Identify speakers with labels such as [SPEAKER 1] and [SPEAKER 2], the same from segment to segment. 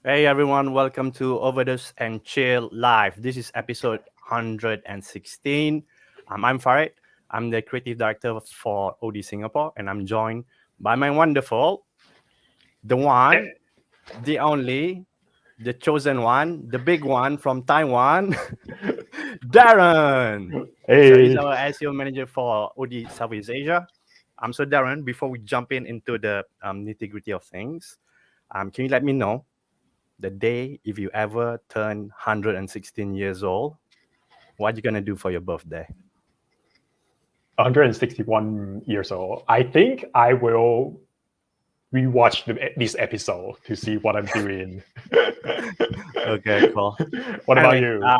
[SPEAKER 1] Hey everyone, welcome to Overdose and Chill Live. This is episode 116. I'm Farid. I'm the creative director for OD Singapore, and I'm joined by my wonderful, the one, the only, the chosen one, the big one from Taiwan, Darren. So he's
[SPEAKER 2] Hey,
[SPEAKER 1] our SEO manager for OD Southeast Asia. So Darren, before we jump into the nitty-gritty of things, can you let me know the day if you ever turn 116 years old, what you gonna do for your birthday?
[SPEAKER 2] 161 years old. I think I will rewatch this episode to see what I'm doing.
[SPEAKER 1] Okay, cool.
[SPEAKER 2] What about
[SPEAKER 1] Anyway,
[SPEAKER 2] you?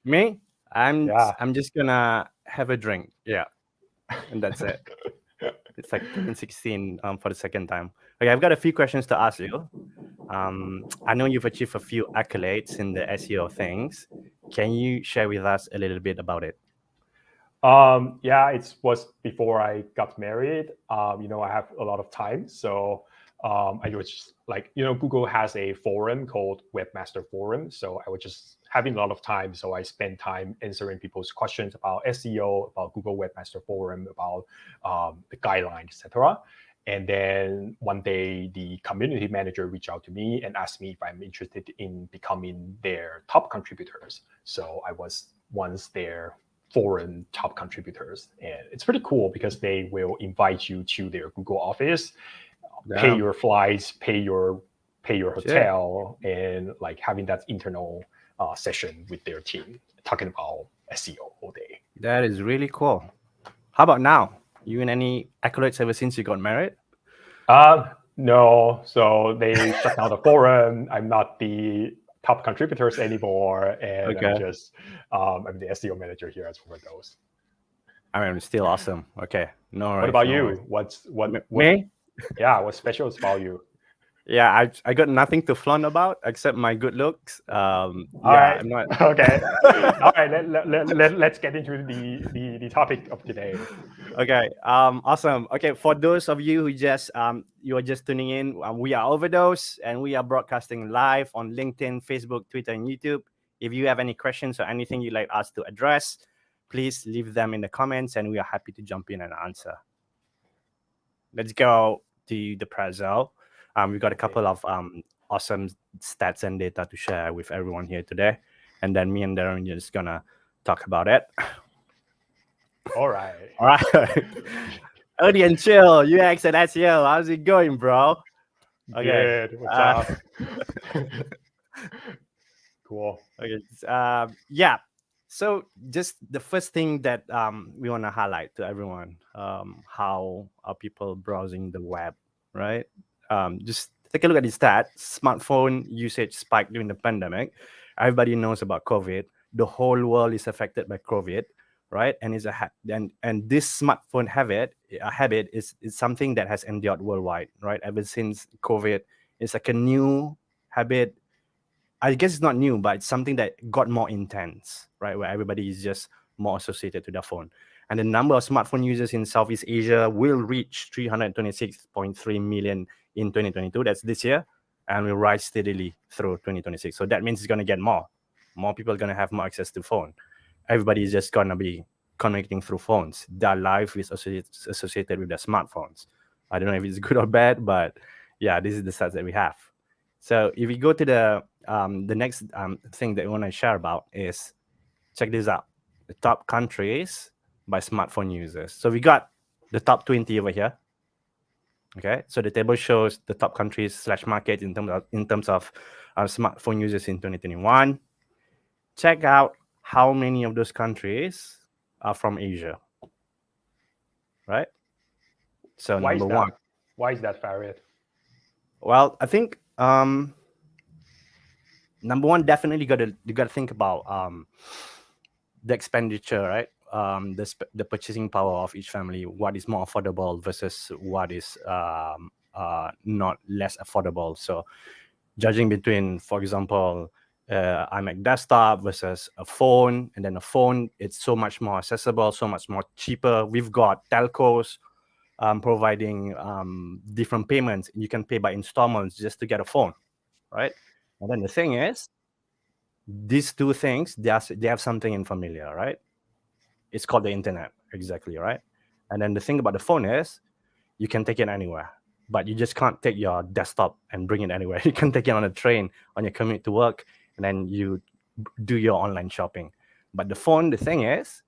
[SPEAKER 1] me, I'm
[SPEAKER 2] Yeah.
[SPEAKER 1] I'm just gonna have a drink. Yeah, and that's it. It's like turning 16 for the second time. Okay, I've got a few questions to ask you. I know you've achieved a few accolades in the SEO things. Can you share with us a little bit about it?
[SPEAKER 2] Yeah, it was before I got married. I have a lot of time, so I was just like, Google has a forum called Webmaster Forum, so I was just having a lot of time, so I spent time answering people's questions about SEO, about Google Webmaster Forum, about the guidelines, etc. And then one day, the community manager reached out to me and asked me if I'm interested in becoming their top contributors. So I was once their foreign top contributors, and it's pretty cool because they will invite you to their Google office, pay
[SPEAKER 1] Damn,
[SPEAKER 2] your flights, pay your
[SPEAKER 1] shit,
[SPEAKER 2] hotel, and like having that internal session with their team talking about SEO all day.
[SPEAKER 1] that is really cool. How about now? You in any accolades ever since you got married?
[SPEAKER 2] No, so they shut down the forum. I'm not the top contributors anymore, and I'm
[SPEAKER 1] Okay.
[SPEAKER 2] just I'm the SEO manager here at Overdose.
[SPEAKER 1] I mean, it's still awesome. Okay, no
[SPEAKER 2] What
[SPEAKER 1] worries,
[SPEAKER 2] about
[SPEAKER 1] no worries.
[SPEAKER 2] you? What's what?
[SPEAKER 1] Me?
[SPEAKER 2] Yeah, what's special about you?
[SPEAKER 1] Yeah, I got nothing to flaunt about except my good looks.
[SPEAKER 2] All
[SPEAKER 1] Yeah,
[SPEAKER 2] right.
[SPEAKER 1] I'm not.
[SPEAKER 2] Okay. All right. Let's get into the topic of today.
[SPEAKER 1] Okay. Awesome. Okay, for those of you who just you are just tuning in, we are Overdose and we are broadcasting live on LinkedIn, Facebook, Twitter, and YouTube. If you have any questions or anything you'd like us to address, please leave them in the comments, and we are happy to jump in and answer. Let's go to the Prezzo. We've got a
[SPEAKER 2] Okay.
[SPEAKER 1] couple of awesome stats and data to share with everyone here today. And then me and Darren are just gonna talk about it.
[SPEAKER 2] All right.
[SPEAKER 1] All right. Odie and Chill, UX and SEO. How's it going, bro? Okay.
[SPEAKER 2] Good. What's
[SPEAKER 1] Uh,
[SPEAKER 2] up? Cool.
[SPEAKER 1] okay. Yeah. So just the first thing that we want to highlight to everyone, how are people browsing the web, right? Just take a look at the stats. Smartphone usage spiked during the pandemic. Everybody knows about COVID. The whole world is affected by COVID, right? And is and this smartphone habit is something that has endured worldwide, right? Ever since COVID, it's like a new habit. I guess it's not new, but it's something that got more intense, right? Where everybody is just more associated to their phone. And the number of smartphone users in Southeast Asia will reach 326.3 million in 2022. That's this year. And will rise steadily through 2026. So that means it's going to get more. More people are going to have more access to phone. Everybody is just going to be connecting through phones. Their life is associated with their smartphones. I don't know if it's good or bad, but yeah, this is the stats that we have. So if we go to the next thing that we want to share about is, check this out, the top countries by smartphone users. So we got the top 20 over here. Okay, so the table shows the top countries slash markets in terms of smartphone users in 2021. Check out how many of those countries are from Asia, right? So
[SPEAKER 2] Why is
[SPEAKER 1] number one,
[SPEAKER 2] that? Why is that, Farid?
[SPEAKER 1] well, I think number one, definitely you gotta think about the expenditure, right? The purchasing power of each family. What is more affordable versus what is not less affordable. So, judging between, for example, iMac desktop versus a phone, and then a phone, it's so much more accessible, so much more cheaper. We've got telcos providing different payments. You can pay by installments just to get a phone, right? And then the thing is, these two things, they have something in familiar, right? It's called the internet, exactly, right? And then the thing about the phone is, you can take it anywhere, but you just can't take your desktop and bring it anywhere. You can take it on a train, on your commute to work, and then you do your online shopping. But the phone, the thing is,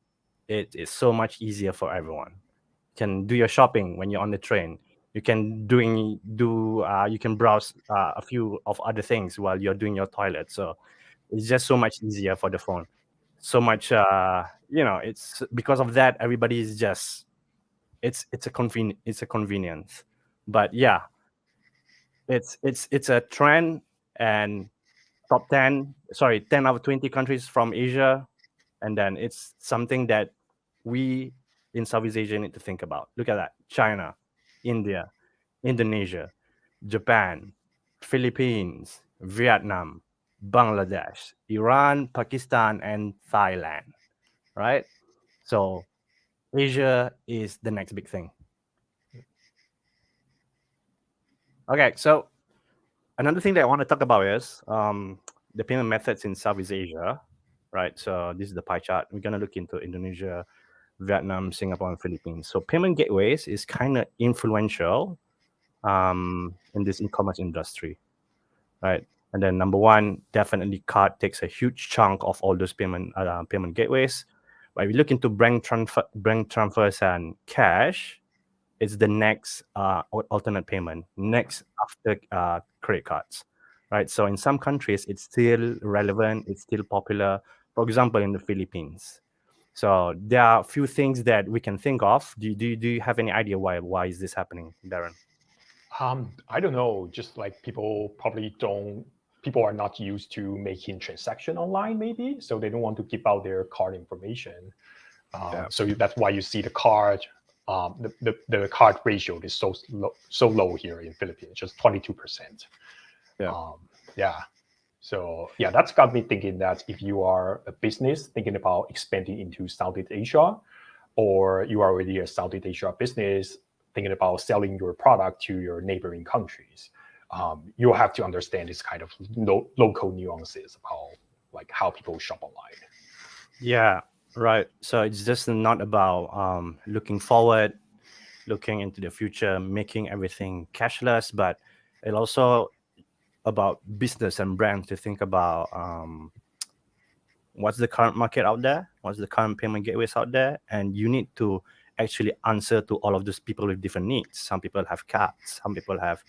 [SPEAKER 1] it is so much easier for everyone. You can do your shopping when you're on the train. You can you can browse a few of other things while you're doing your toilet. So it's just so much easier for the phone. So much, it's because of that. Everybody is just it's a convenience. But yeah, it's a trend, and 10 out of 20 countries from Asia, and then it's something that we in Southeast Asia need to think about. Look at that: China, India, Indonesia, Japan, Philippines, Vietnam, Bangladesh, Iran, Pakistan, and Thailand. Right? So Asia is the next big thing. Okay, so another thing that I want to talk about is the payment methods in Southeast Asia, right? So this is the pie chart. We're gonna look into Indonesia, Vietnam, Singapore, and Philippines. So payment gateways is kind of influential in this e-commerce industry, right? And then number one, definitely card takes a huge chunk of all those payment gateways. But if we look into bank transfers and cash, it's the next alternate payment, next after credit cards, right? So in some countries, it's still relevant, it's still popular. For example, in the Philippines. So there are a few things that we can think of. Do you have any idea why is this happening, Darren?
[SPEAKER 2] I don't know. Just like people are not used to making transaction online, maybe, so they don't want to give out their card information. So that's why you see the card, the card ratio is so low here in Philippines, just 22%. Yeah. So yeah, that's got me thinking that if you are a business thinking about expanding into Southeast Asia, or you are already a Southeast Asia business thinking about selling your product to your neighboring countries, you'll have to understand this kind of local nuances about like how people shop online.
[SPEAKER 1] Yeah, right. So it's just not about looking forward, looking into the future, making everything cashless, but it also about business and brands to think about what's the current market out there, what's the current payment gateways out there, and you need to actually answer to all of those people with different needs. Some people have cards, some people have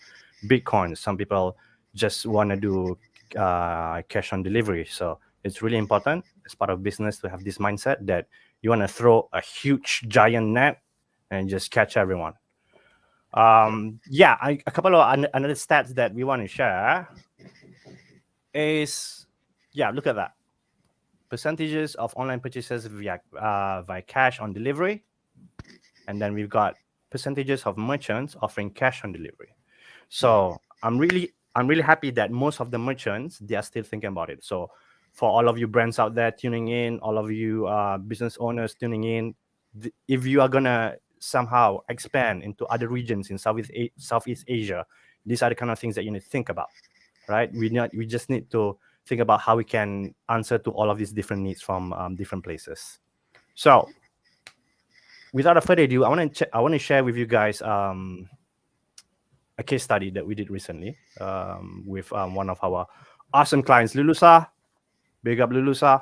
[SPEAKER 1] Bitcoin, some people just want to do cash on delivery. So it's really important as part of business to have this mindset that you want to throw a huge giant net and just catch everyone. A couple of another stats that we want to share is, look at that. Percentages of online purchases via cash on delivery, and then we've got percentages of merchants offering cash on delivery. So I'm really happy that most of the merchants, they are still thinking about it. So for all of you brands out there tuning in, all of you business owners tuning in, if you are gonna somehow expand into other regions in Southeast Asia, these are the kind of things that you need to think about, right? We just need to think about how we can answer to all of these different needs from different places. So without further ado, I want to share with you guys a case study that we did recently with one of our awesome clients, Lulusa. Big up Lulusa.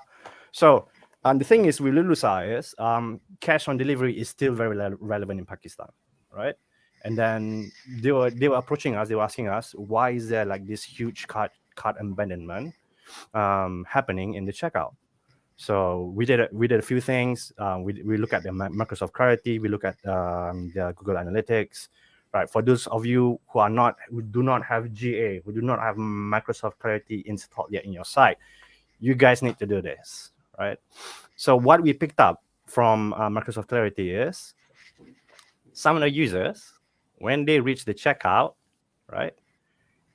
[SPEAKER 1] So the thing is with Lulusa is cash on delivery is still very relevant in Pakistan, right? And then they were approaching us. They were asking us, why is there like this huge cart abandonment happening in the checkout? So we did a few things. We look at the Microsoft Clarity. We look at the Google Analytics. Right. For those of you who do not have GA, who do not have Microsoft Clarity installed yet in your site, you guys need to do this. Right. So what we picked up from Microsoft Clarity is some of the users, when they reach the checkout, right,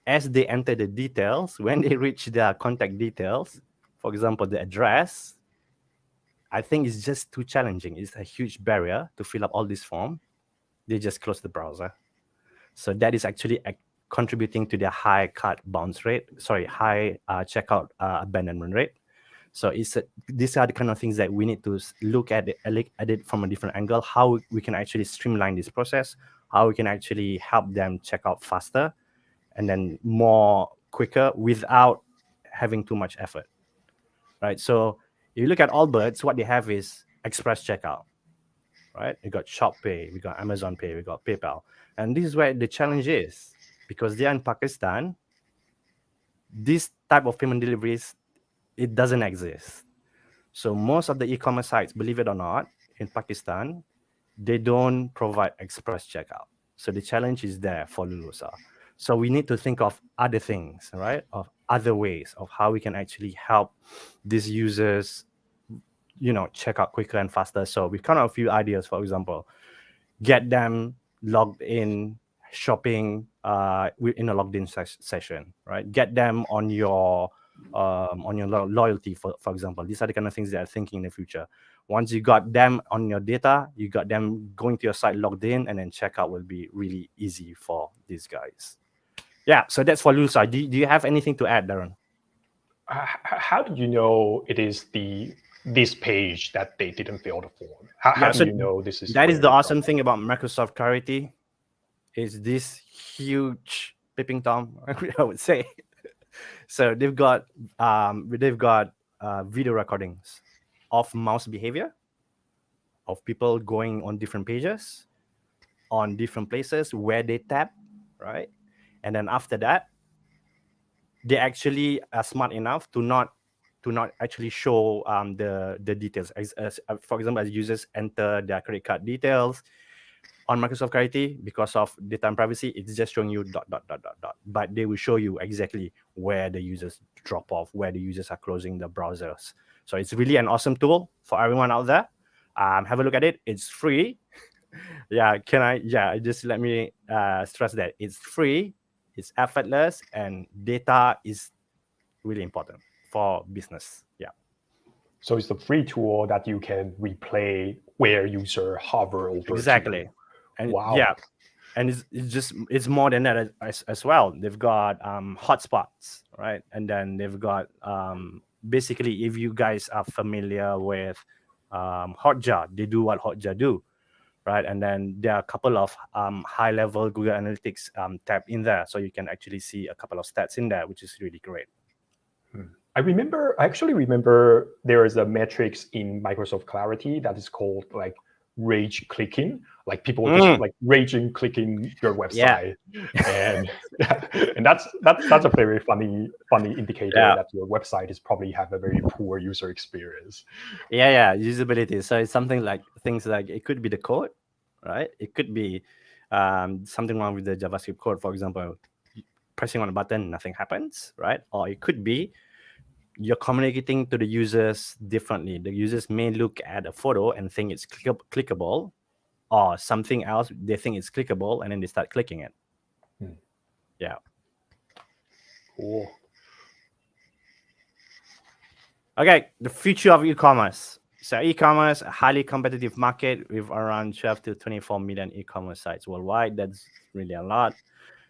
[SPEAKER 1] as they enter the details, when they reach their contact details, for example, the address, I think it's just too challenging. It's a huge barrier to fill up all this form. They just close the browser. So that is actually contributing to the high high checkout abandonment rate. So these are the kind of things that we need to look at it from a different angle, how we can actually streamline this process, how we can actually help them check out faster and then more quicker without having too much effort, right? So if you look at Allbirds, what they have is express checkout, right? We got Shop Pay, we got Amazon Pay, we got PayPal. And this is where the challenge is, because they are in Pakistan, this type of payment deliveries, it doesn't exist. So most of the e-commerce sites, believe it or not, in Pakistan, they don't provide express checkout. So the challenge is there for Lulusa. So we need to think of other things, right? Of other ways of how we can actually help these users, check out quicker and faster. So we kind of a few ideas. For example, get them logged in shopping in a logged in session, right? Get them on your loyalty, for example. These are the kind of things that are thinking in the future. Once you got them on your data, you got them going to your site logged in, and then checkout will be really easy for these guys. Yeah, so that's for Lulusa. Do you have anything to add, Darren?
[SPEAKER 2] How did you know it is this page that they didn't fill the form? How do you know this is?
[SPEAKER 1] That is the awesome thing about Microsoft Clarity, is this huge peeping Tom, I would say. So they've got video recordings of mouse behavior, of people going on different pages, on different places where they tap, right? And then after that, they actually are smart enough to not actually show the details. As for example, as users enter their credit card details on Microsoft Clarity, because of data and privacy, it's just showing you ... But they will show you exactly where the users drop off, where the users are closing the browsers. So it's really an awesome tool for everyone out there. Have a look at it. It's free. Just let me stress that it's free, it's effortless, and data is really important for business. Yeah.
[SPEAKER 2] So it's a free tool that you can replay where user hover over.
[SPEAKER 1] Exactly. And
[SPEAKER 2] wow.
[SPEAKER 1] Yeah, and it's more than that as well. They've got hotspots, right? And then they've got basically, if you guys are familiar with Hotjar, they do what Hotjar do, right? And then there are a couple of high-level Google Analytics tab in there, so you can actually see a couple of stats in there, which is really great.
[SPEAKER 2] I actually remember there is a metrics in Microsoft Clarity that is called like rage clicking, like people just like raging clicking your website. And that's a very funny indicator that your website is probably have a very poor user experience.
[SPEAKER 1] Usability. So it's something like things like, it could be the code, right? It could be something wrong with the JavaScript code, for example, pressing on a button, nothing happens, right? Or it could be you're communicating to the users differently. The users may look at a photo and think it's clickable, or something else, they think it's clickable, and then they start clicking it. Yeah.
[SPEAKER 2] Cool.
[SPEAKER 1] Okay, the future of e-commerce. So e-commerce, a highly competitive market with around 12 to 24 million e-commerce sites worldwide. That's really a lot.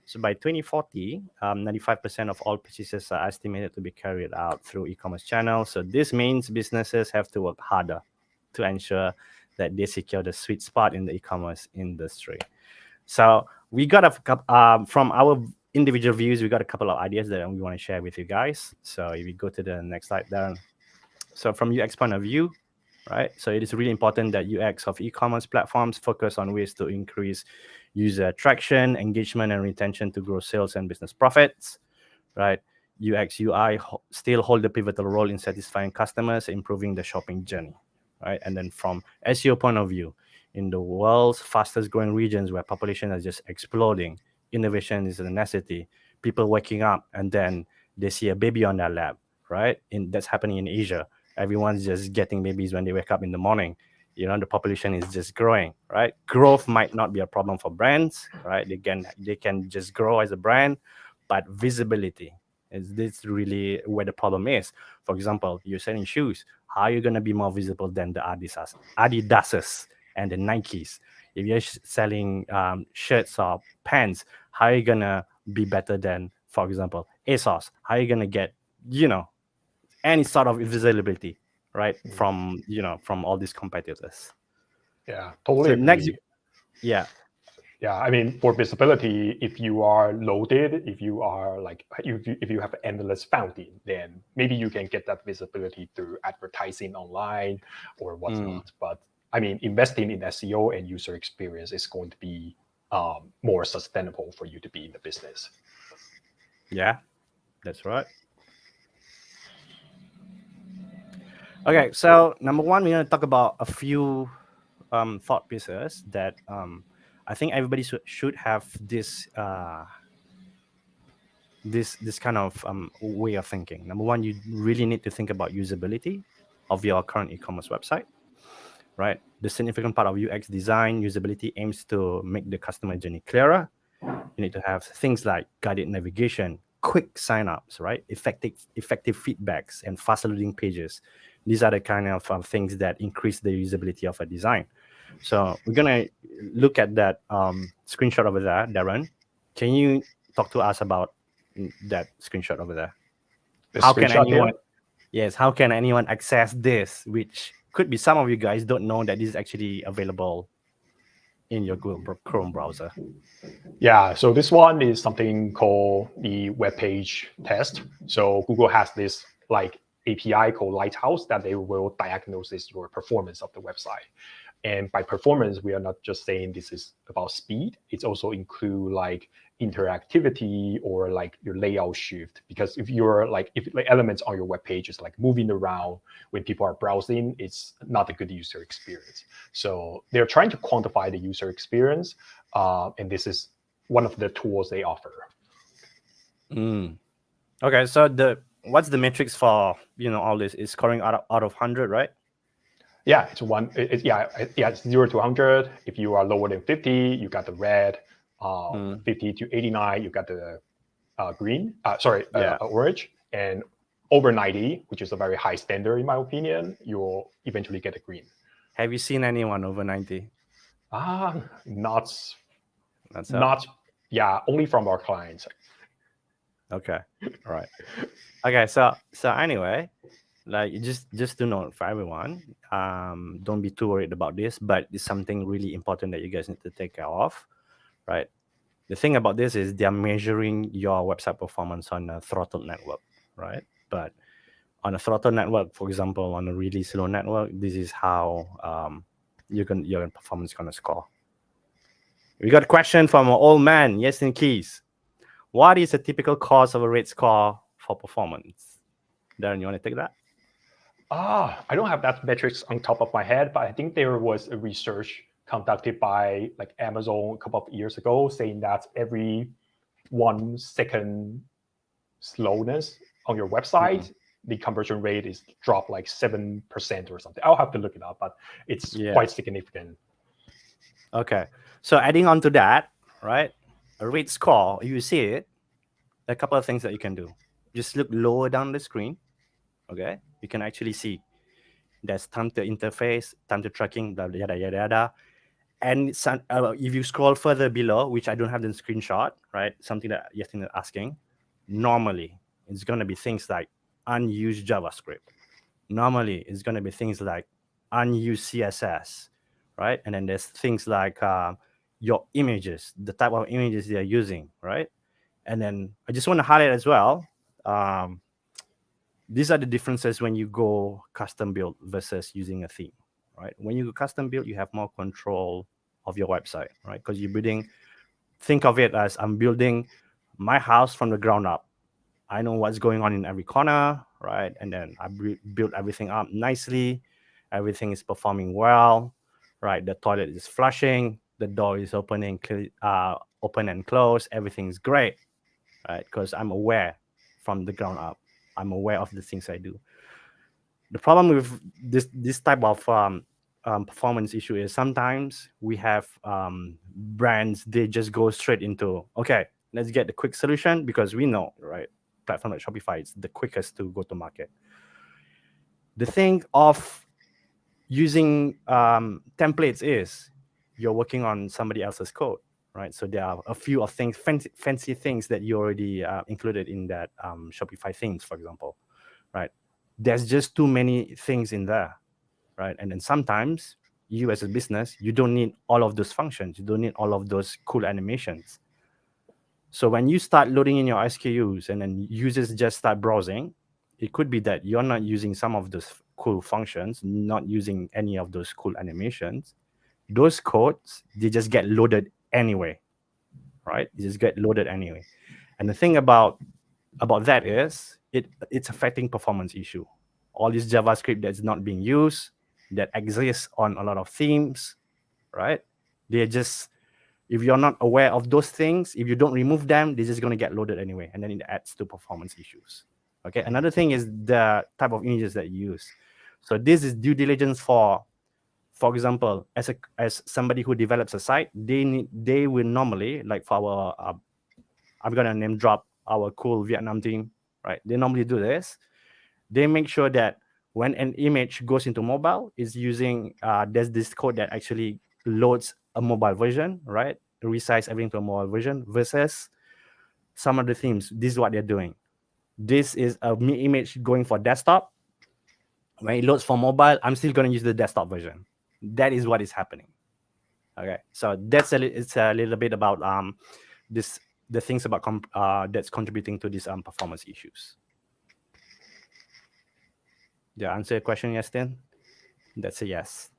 [SPEAKER 1] So by 2040, 95% of all purchases are estimated to be carried out through e-commerce channels. So this means businesses have to work harder to ensure that they secure the sweet spot in the e-commerce industry. So we got from our individual views, we got a couple of ideas that we want to share with you guys. So if we go to the next slide, Darren. So from UX point of view, right? So it is really important that UX of e-commerce platforms focus on ways to increase user attraction, engagement, and retention to grow sales and business profits, right? UX, UI still hold a pivotal role in satisfying customers, improving the shopping journey, right? And then from SEO point of view, in the world's fastest growing regions where population is just exploding, innovation is a necessity. People waking up and then they see a baby on their lap, right? That's happening in Asia. Everyone's just getting babies when they wake up in the morning. The population is just growing, right? Growth might not be a problem for brands, right? They can just grow as a brand, but visibility is this really where the problem is. For example, you're selling shoes. How are you going to be more visible than the Adidas's and the Nikes? If you're selling shirts or pants, how are you going to be better than, for example, ASOS? How are you gonna get, any sort of visibility, right, from from all these competitors?
[SPEAKER 2] Yeah, totally
[SPEAKER 1] So next,
[SPEAKER 2] agree.
[SPEAKER 1] yeah,
[SPEAKER 2] Yeah, I mean, for visibility, if you are loaded, if you are like, if you have endless fountain, then maybe you can get that visibility through advertising online or whatnot. But I mean, investing in SEO and user experience is going to be more sustainable for you to be in the business.
[SPEAKER 1] yeah, that's right. Okay, so number one, we're going to talk about a few thought pieces that I think everybody should have this kind of way of thinking. Number one, you really need to think about usability of your current e-commerce website, right? The significant part of UX design, usability aims to make the customer journey clearer. You need to have things like guided navigation, quick signups, right? Effective feedbacks, and fast loading pages. These are the kind of things that increase the usability of a design. So we're gonna look at that screenshot over there, Darren. Can you talk to us about that screenshot over there?
[SPEAKER 2] The
[SPEAKER 1] How can
[SPEAKER 2] screenshot
[SPEAKER 1] anyone?
[SPEAKER 2] here.
[SPEAKER 1] Yes, how can anyone access this? Which could be some of you guys don't know that this is actually available in your Google Chrome browser.
[SPEAKER 2] Yeah, so this one is something called the web page test. So Google has this like API called Lighthouse that they will diagnose your performance of the website. And by performance, we are not just saying this is about speed. It's also include like interactivity or like your layout shift. Because if elements on your web page is like moving around when people are browsing, it's not a good user experience. So they're trying to quantify the user experience, and this is one of the tools they offer.
[SPEAKER 1] Okay, so what's the metrics for all this? Is scoring out of 100, right?
[SPEAKER 2] Yeah, it's one. It's 0 to 100. If you are lower than 50, you got the red. 50 to 89, you got the green. Orange. And over 90, which is a very high standard in my opinion, you'll eventually get a green.
[SPEAKER 1] Have you seen anyone over 90?
[SPEAKER 2] Not. Yeah, only from our clients.
[SPEAKER 1] Okay, all right. Okay, so anyway, like just to note for everyone, don't be too worried about this, but it's something really important that you guys need to take care of, right? The thing about this is they're measuring your website performance on a throttle network, right? But on a throttle network, for example, on a really slow network, this is how your performance is gonna score. We got a question from an old man, Yasin Keys. What is a typical cause of a rate score for performance? Darren, you want to take that?
[SPEAKER 2] I don't have that metrics on top of my head, but I think there was a research conducted by like Amazon a couple of years ago saying that every 1 second slowness on your website, the conversion rate is dropped like 7% or something. I'll have to look it up, but it's quite significant.
[SPEAKER 1] Okay. So adding on to that, right? A rate score, you see it, a couple of things that you can do. Just look lower down the screen. Okay. You can actually see there's time to interface, time to tracking, blah, yada, yada, yada. And if you scroll further below, which I don't have the screenshot, right? Something that Yasin is asking, normally it's going to be things like unused JavaScript. Normally it's going to be things like unused CSS, right? And then there's things like your images, the type of images they're using, right? And then I just want to highlight as well, these are the differences when you go custom build versus using a theme, right? When you go custom build, you have more control of your website, right? Because you're building, think of it as I'm building my house from the ground up. I know what's going on in every corner, right? And then I build everything up nicely. Everything is performing well, right? The toilet is flushing. The door is open and closed. Everything's great, right? Because I'm aware from the ground up. I'm aware of the things I do. The problem with this type of performance issue is sometimes we have brands, they just go straight into, okay, let's get the quick solution because we know, right? Platform like Shopify is the quickest to go to market. The thing of using templates is you're working on somebody else's code, right? So there are a few of things, fancy things that you already included in that Shopify themes, for example, right? There's just too many things in there, right? And then sometimes you as a business, you don't need all of those functions. You don't need all of those cool animations. So when you start loading in your SKUs and then users just start browsing, it could be that you're not using some of those cool functions, not using any of those cool animations. Those codes, they just get loaded anyway, right? They just get loaded anyway. And the thing about that is it's affecting performance issue. All this JavaScript that's not being used, that exists on a lot of themes, right? They're just, if you're not aware of those things, if you don't remove them, they're just going to get loaded anyway, and then it adds to performance issues. Okay, another thing is the type of images that you use. So this is due diligence for example, as somebody who develops a site, they will normally, like for our I'm gonna name drop our cool Vietnam team, right? They normally do this. They make sure that when an image goes into mobile, is using there's this code that actually loads a mobile version, right? Resize everything to a mobile version versus some of the themes. This is what they're doing. This is a image going for desktop. When it loads for mobile, I'm still going to use the desktop version. That is what is happening. Okay, so it's a little bit about the things about that's contributing to these performance issues. Did I answer your question, Yastin? That's a yes.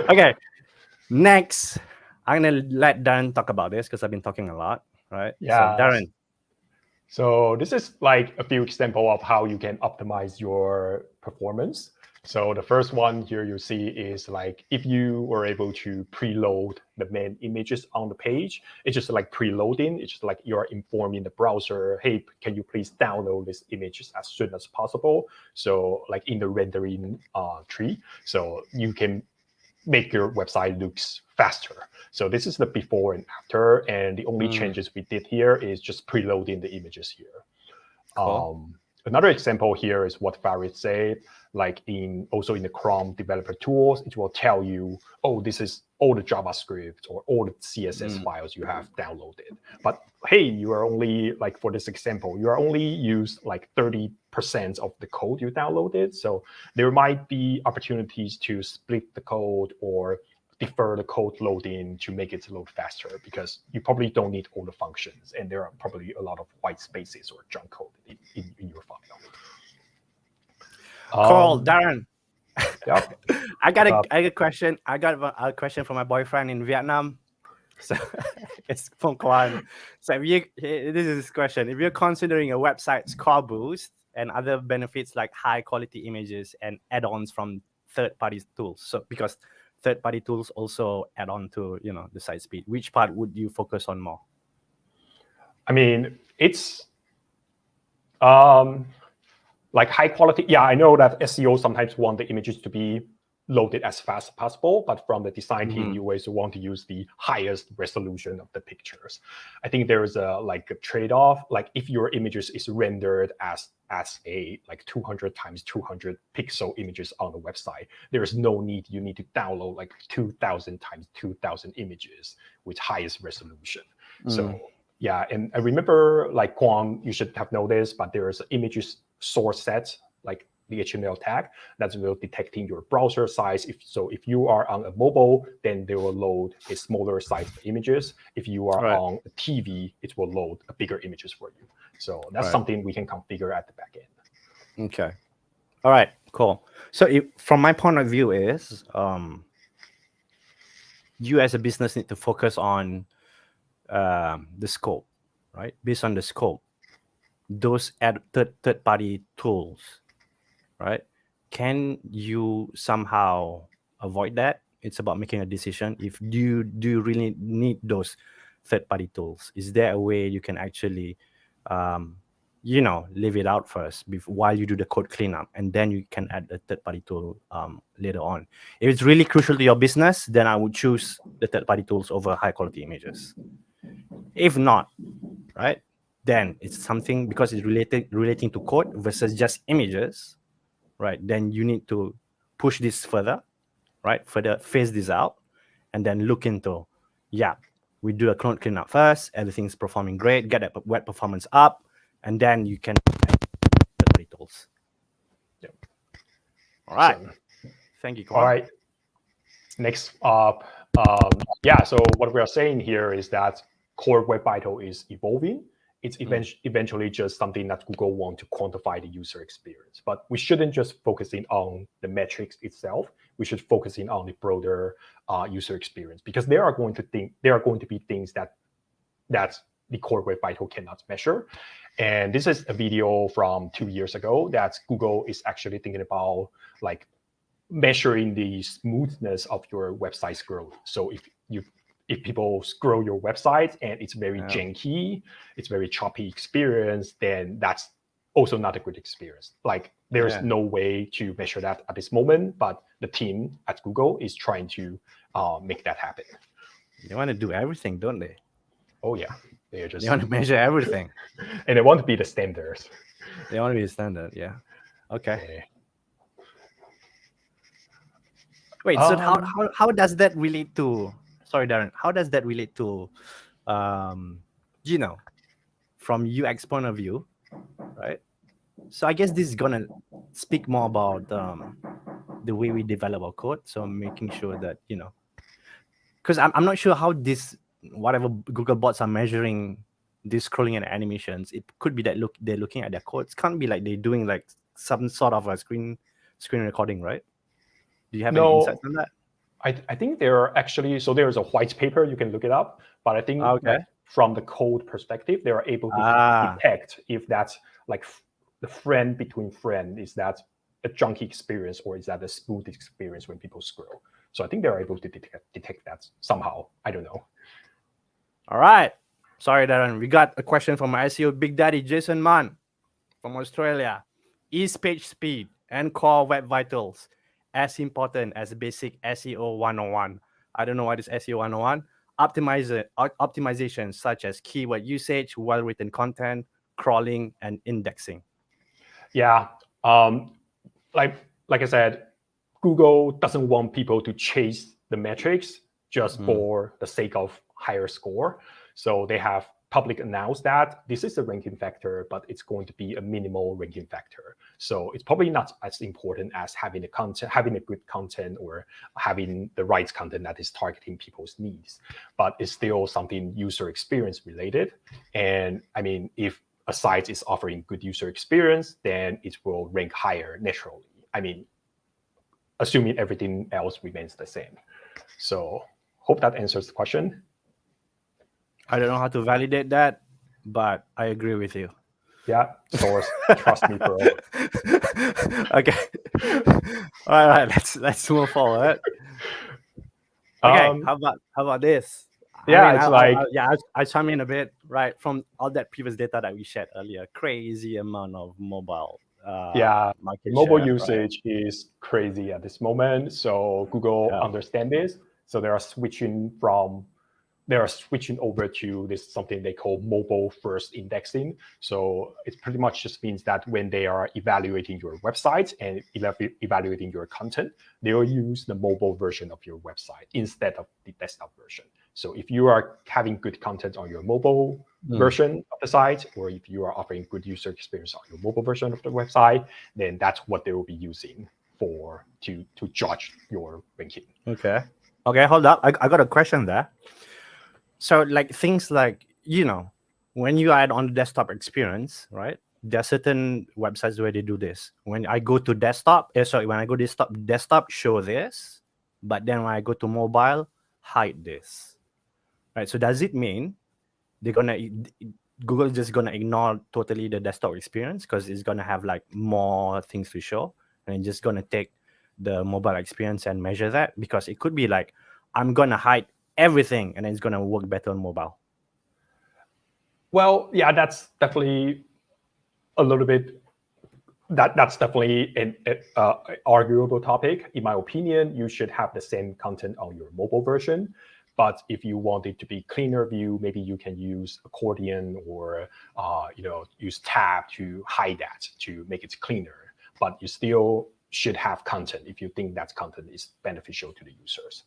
[SPEAKER 1] Okay, next, I'm gonna let Darren talk about this because I've been talking a lot, right?
[SPEAKER 2] Yeah.
[SPEAKER 1] So Darren.
[SPEAKER 2] So this is like a few examples of how you can optimize your performance. So the first one here you see is like if you were able to preload the main images on the page, it's just like preloading. It's just like you're informing the browser, hey, can you please download these images as soon as possible? So like in the rendering tree, so you can make your website looks faster. So this is the before and after, and the only changes we did here is just preloading the images here.
[SPEAKER 1] Cool.
[SPEAKER 2] Another example here is what Farid said, like also in the Chrome developer tools, it will tell you, oh, this is all the JavaScript or all the CSS files you have downloaded. But hey, you are only, like for this example, you are only used like 30% of the code you downloaded. So there might be opportunities to split the code or defer the code loading to make it load faster, because you probably don't need all the functions, and there are probably a lot of white spaces or junk code in your file.
[SPEAKER 1] Cool, Darren.
[SPEAKER 2] Yeah.
[SPEAKER 1] I got a question. I got a question from my boyfriend in Vietnam. So it's from Kwan. So this is his question. If you're considering a website's core boost and other benefits like high quality images and add-ons from third-party tools, so because third-party tools also add on to the site speed, which part would you focus on more?
[SPEAKER 2] I mean, it's like high quality. Yeah, I know that SEO sometimes want the images to be loaded as fast as possible, but from the design team, you always want to use the highest resolution of the pictures. I think there is a trade-off. Like if your images is rendered as a like 200 times 200 pixel images on the website, there is no need. You need to download like 2,000 times 2,000 images with highest resolution. So yeah, and I remember like Kwon, you should have noticed, but there is images source set, like the HTML tag that will detecting your browser size. If you are on a mobile, then they will load a smaller size images. If you are on a TV, it will load a bigger images for you. So that's something we can configure at the back end.
[SPEAKER 1] Okay. All right, cool. So from my point of view is you as a business need to focus on the scope, right? Based on the scope, those third-party tools, right? Can you somehow avoid that? It's about making a decision. If do you really need those third-party tools? Is there a way you can actually, leave it out first while you do the code cleanup, and then you can add a third-party tool later on? If it's really crucial to your business, then I would choose the third-party tools over high-quality images. If not, right, then it's something because it's relating to code versus just images. Right, then you need to push this further, right? Further phase this out, and then look into yeah, we do a code cleanup first. Everything's performing great. Get that web performance up, and then you can add the tools.
[SPEAKER 2] Yep.
[SPEAKER 1] All right.
[SPEAKER 2] Excellent.
[SPEAKER 1] Thank you,
[SPEAKER 2] All
[SPEAKER 1] Kwang.
[SPEAKER 2] right. Next up, yeah. So what we are saying here is that Core Web Vital is evolving. It's eventually just something that Google want to quantify the user experience. But we shouldn't just focusing on the metrics itself. We should focusing on the broader user experience, because there are going to be things that the Core Web Vital cannot measure. And this is a video from 2 years ago that Google is actually thinking about, like, measuring the smoothness of your website scroll. So if people scroll your website and it's very janky, it's very choppy experience, then that's also not a good experience. Like, there's no way to measure that at this moment, but the team at Google is trying to make that happen.
[SPEAKER 1] They want to do everything, don't they?
[SPEAKER 2] Oh yeah, they
[SPEAKER 1] want to measure everything,
[SPEAKER 2] and they want to be the standards.
[SPEAKER 1] They want to be the standard, yeah. Okay. Wait, so how does that relate to? Sorry, Darren. How does that relate to, from UX point of view, right? So I guess this is gonna speak more about the way we develop our code. So making sure that because I'm not sure how this whatever Google bots are measuring this scrolling and animations. It could be that they're looking at their codes. Can't be like they're doing like some sort of a screen recording, right? Do you have any insights on that?
[SPEAKER 2] I think there are actually, so there's a white paper, you can look it up, but I think that from the code perspective, they are able to detect if that's like the friend between friend, is that a junky experience or is that a smooth experience when people scroll? So I think they're able to detect that somehow. I don't know.
[SPEAKER 1] All right. Sorry, Darren. We got a question from my SEO Big Daddy, Jason Mann from Australia. Is page speed and core web vitals as important as basic SEO 101? I don't know what is SEO 101. Optimization such as keyword usage, well-written content, crawling, and indexing.
[SPEAKER 2] Yeah. Like I said, Google doesn't want people to chase the metrics just for the sake of higher score. So they have public announced that this is a ranking factor, but it's going to be a minimal ranking factor. So it's probably not as important as having a good content or having the right content that is targeting people's needs. But it's still something user experience related. And I mean, if a site is offering good user experience, then it will rank higher naturally. I mean, assuming everything else remains the same. So hope that answers the question.
[SPEAKER 1] I don't know how to validate that, but I agree with you.
[SPEAKER 2] Yeah, source, trust me, bro.
[SPEAKER 1] Okay. All right, let's move forward. Okay, how about this? I chime in a bit, right? From all that previous data that we shared earlier, crazy amount of mobile.
[SPEAKER 2] Mobile usage is crazy at this moment. So Google understand this. So they are switching over to this something they call mobile first indexing. So it pretty much just means that when they are evaluating your website and evaluating your content, they will use the mobile version of your website instead of the desktop version. So if you are having good content on your mobile version of the site, or if you are offering good user experience on your mobile version of the website, then that's what they will be using to judge your ranking.
[SPEAKER 1] Okay, hold up. I got a question there. So like things like, when you add on the desktop experience, right? There are certain websites where they do this. When I go to desktop, when I go to desktop, show this, but then when I go to mobile, hide this. Right? So does it mean Google is just gonna ignore totally the desktop experience because it's gonna have like more things to show, and just gonna take the mobile experience and measure that? Because it could be like, I'm gonna hide everything and it's gonna work better on mobile.
[SPEAKER 2] Well, yeah, that's definitely a little bit. That's definitely an arguable topic. In my opinion, you should have the same content on your mobile version. But if you want it to be cleaner view, maybe you can use accordion or use tab to hide that, to make it cleaner. But you still should have content if you think that content is beneficial to the users.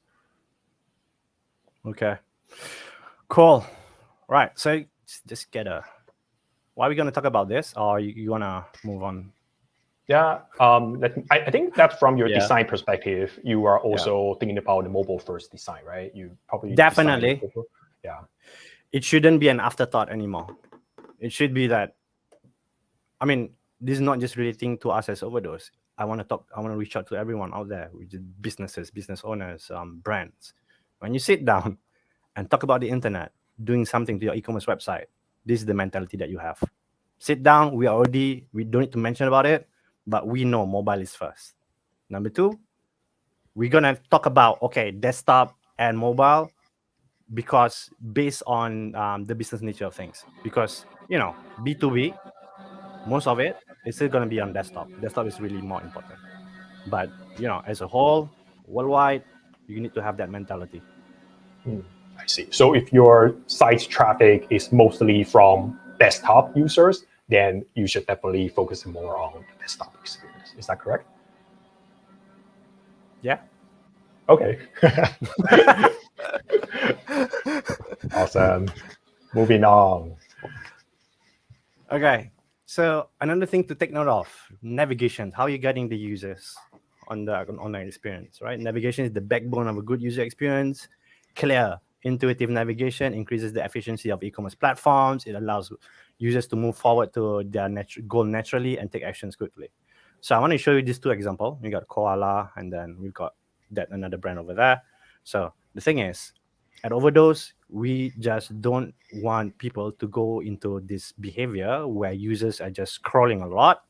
[SPEAKER 1] Okay. Cool. Right. So just get a. Why are we going to talk about this, or you want to move on?
[SPEAKER 2] Yeah, I think that from your
[SPEAKER 1] Yeah.
[SPEAKER 2] design perspective, you are also thinking about the mobile first design, right? You probably
[SPEAKER 1] Definitely.
[SPEAKER 2] design mobile. Yeah.
[SPEAKER 1] It shouldn't be an afterthought anymore. It should be that. I mean, this is not just relating to us as Overdose. I want to reach out to everyone out there, which is businesses, business owners, brands. When you sit down and talk about the internet, doing something to your e-commerce website, this is the mentality that you have. Sit down. We don't need to mention about it, but we know mobile is first. Number two, we're gonna talk about desktop and mobile because based on the business nature of things. Because B2B, most of it is still gonna be on desktop. Desktop is really more important. But as a whole, worldwide, you need to have that mentality.
[SPEAKER 2] I see. So if your site's traffic is mostly from desktop users, then you should definitely focus more on the desktop experience. Is that correct?
[SPEAKER 1] Yeah.
[SPEAKER 2] Okay. Awesome. Moving on.
[SPEAKER 1] Okay. So another thing to take note of: navigation. How you're getting the users on the online experience, right? Navigation is the backbone of a good user experience. Clear, intuitive navigation increases the efficiency of e-commerce platforms. It allows users to move forward to their goal naturally and take actions quickly. So I want to show you these two examples. We got Koala, and then we've got that another brand over there. So the thing is, at Overdose, we just don't want people to go into this behavior where users are just scrolling a lot,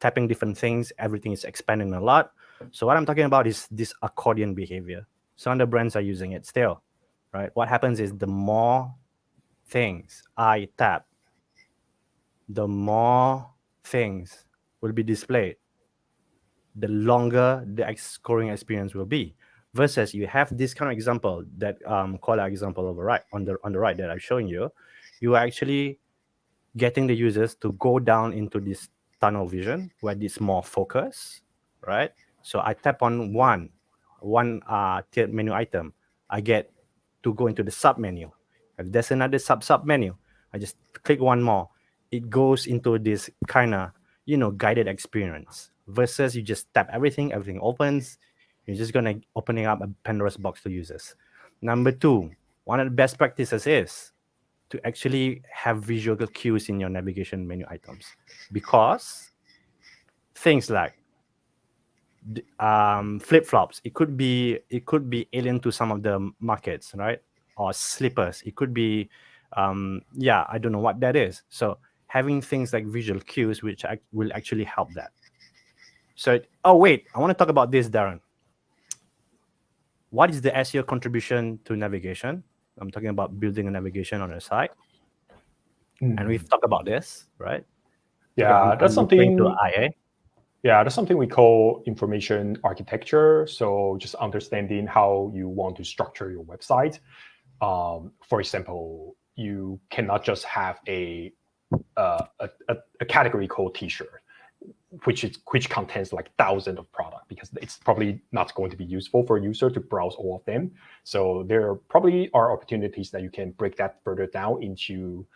[SPEAKER 1] tapping different things, everything is expanding a lot. So what I'm talking about is this accordion behavior. Some of the brands are using it still, right? What happens is the more things I tap, the more things will be displayed, the longer the scoring experience will be. Versus you have this kind of example that Koala example over right on the right that I'm showing you, you are actually getting the users to go down into this tunnel vision where it's more focus, right? So I tap on one tiered menu item, I get to go into the sub menu. If there's another sub menu, I just click one more. It goes into this kind of guided experience versus you just tap everything opens. You're just gonna opening up a Pandora's box to users. Number two, one of the best practices is to actually have visual cues in your navigation menu items, because things like flip-flops, it could be alien to some of the markets, right? Or slippers, it could be I don't know what that is. So having things like visual cues which will actually help that. So wait, I want to talk about this, Darren. What is the SEO contribution to navigation? I'm talking about building a navigation on a site. And we've talked about this, right?
[SPEAKER 2] Yeah, that's something
[SPEAKER 1] to IA.
[SPEAKER 2] Yeah, that's something we call information architecture. So just understanding how you want to structure your website. For example, you cannot just have a category called T-shirt, which contains like thousands of products, because it's probably not going to be useful for a user to browse all of them. So there probably are opportunities that you can break that further down into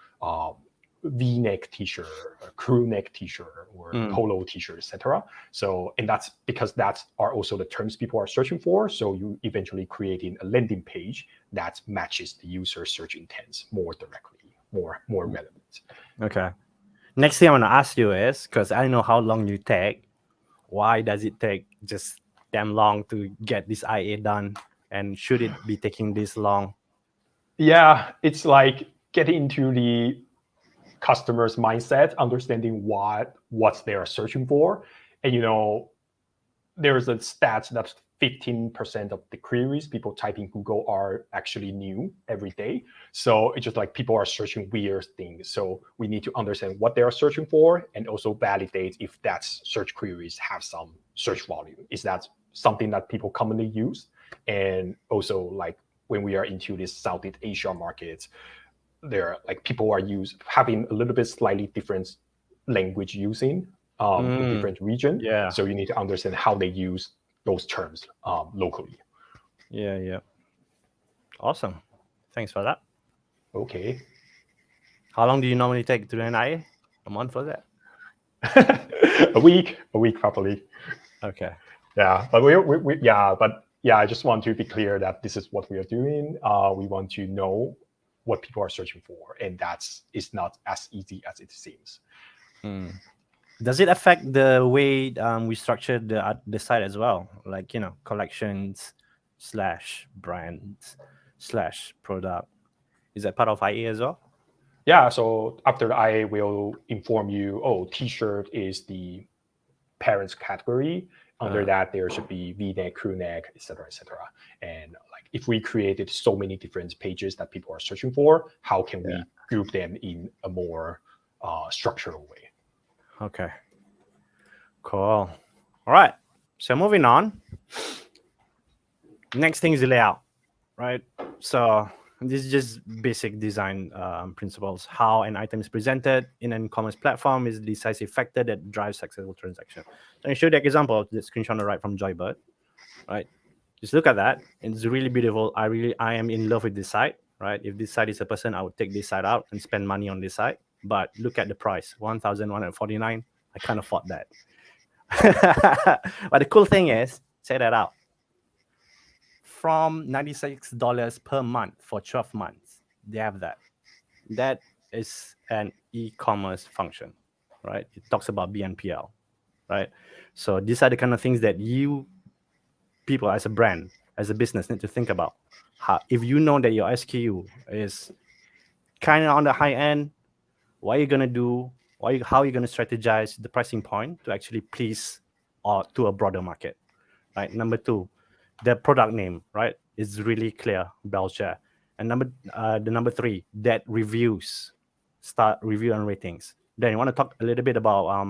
[SPEAKER 2] V-neck T-shirt, or crew neck T-shirt, or polo T-shirt, etc. So, and that's because that are also the terms people are searching for. So you eventually creating a landing page that matches the user search intents more directly, more relevant.
[SPEAKER 1] Okay. Next thing I want to ask you is, because I know how long you take, why does it take just damn long to get this IA done? And should it be taking this long?
[SPEAKER 2] Yeah, it's like getting into the customer's mindset, understanding what they are searching for. And there's a stat that 15% of the queries people type in Google are actually new every day. So it's just like people are searching weird things. So we need to understand what they are searching for, and also validate if that search queries have some search volume. Is that something that people commonly use? And also, like when we are into this Southeast Asia markets, there like people are having a little bit slightly different language using in different region.
[SPEAKER 1] Yeah.
[SPEAKER 2] So you need to understand how they use those terms locally.
[SPEAKER 1] Yeah. Awesome. Thanks for that.
[SPEAKER 2] Okay.
[SPEAKER 1] How long do you normally take to do an IA? A month for that?
[SPEAKER 2] a week probably.
[SPEAKER 1] Okay.
[SPEAKER 2] Yeah, but I just want to be clear that this is what we are doing. We want to know what people are searching for, and it's not as easy as it seems.
[SPEAKER 1] Does it affect the way we structure the site as well? Like, collections / brands / product. Is that part of IA as well?
[SPEAKER 2] Yeah, so after the IA will inform you, t-shirt is the parents category. Under that, there should be V-neck, crew neck, etc., etc. And like, if we created so many different pages that people are searching for, how can we group them in a more structural way?
[SPEAKER 1] Okay. Cool. All right. So moving on. Next thing is the layout, right? So this is just basic design principles. How an item is presented in an e-commerce platform is the decisive factor that drives successful transaction. So I show you the example of the screenshot on the right from Joybird, right? Just look at that. It's really beautiful. I am in love with this site, right? If this site is a person, I would take this site out and spend money on this site. But look at the price, 1,149. I can't afford that. But the cool thing is, check that out. From $96 per month for 12 months, they have that. That is an e-commerce function, right? It talks about BNPL, right? So these are the kind of things that you people as a brand, as a business, need to think about. If you know that your SKU is kind of on the high end, what are you gonna do? How are you gonna strategize the pricing point to actually please or to a broader market, right? Number two, the product name, right, is really clear, Belshare. And the number three, that reviews, star review and ratings. Then you want to talk a little bit about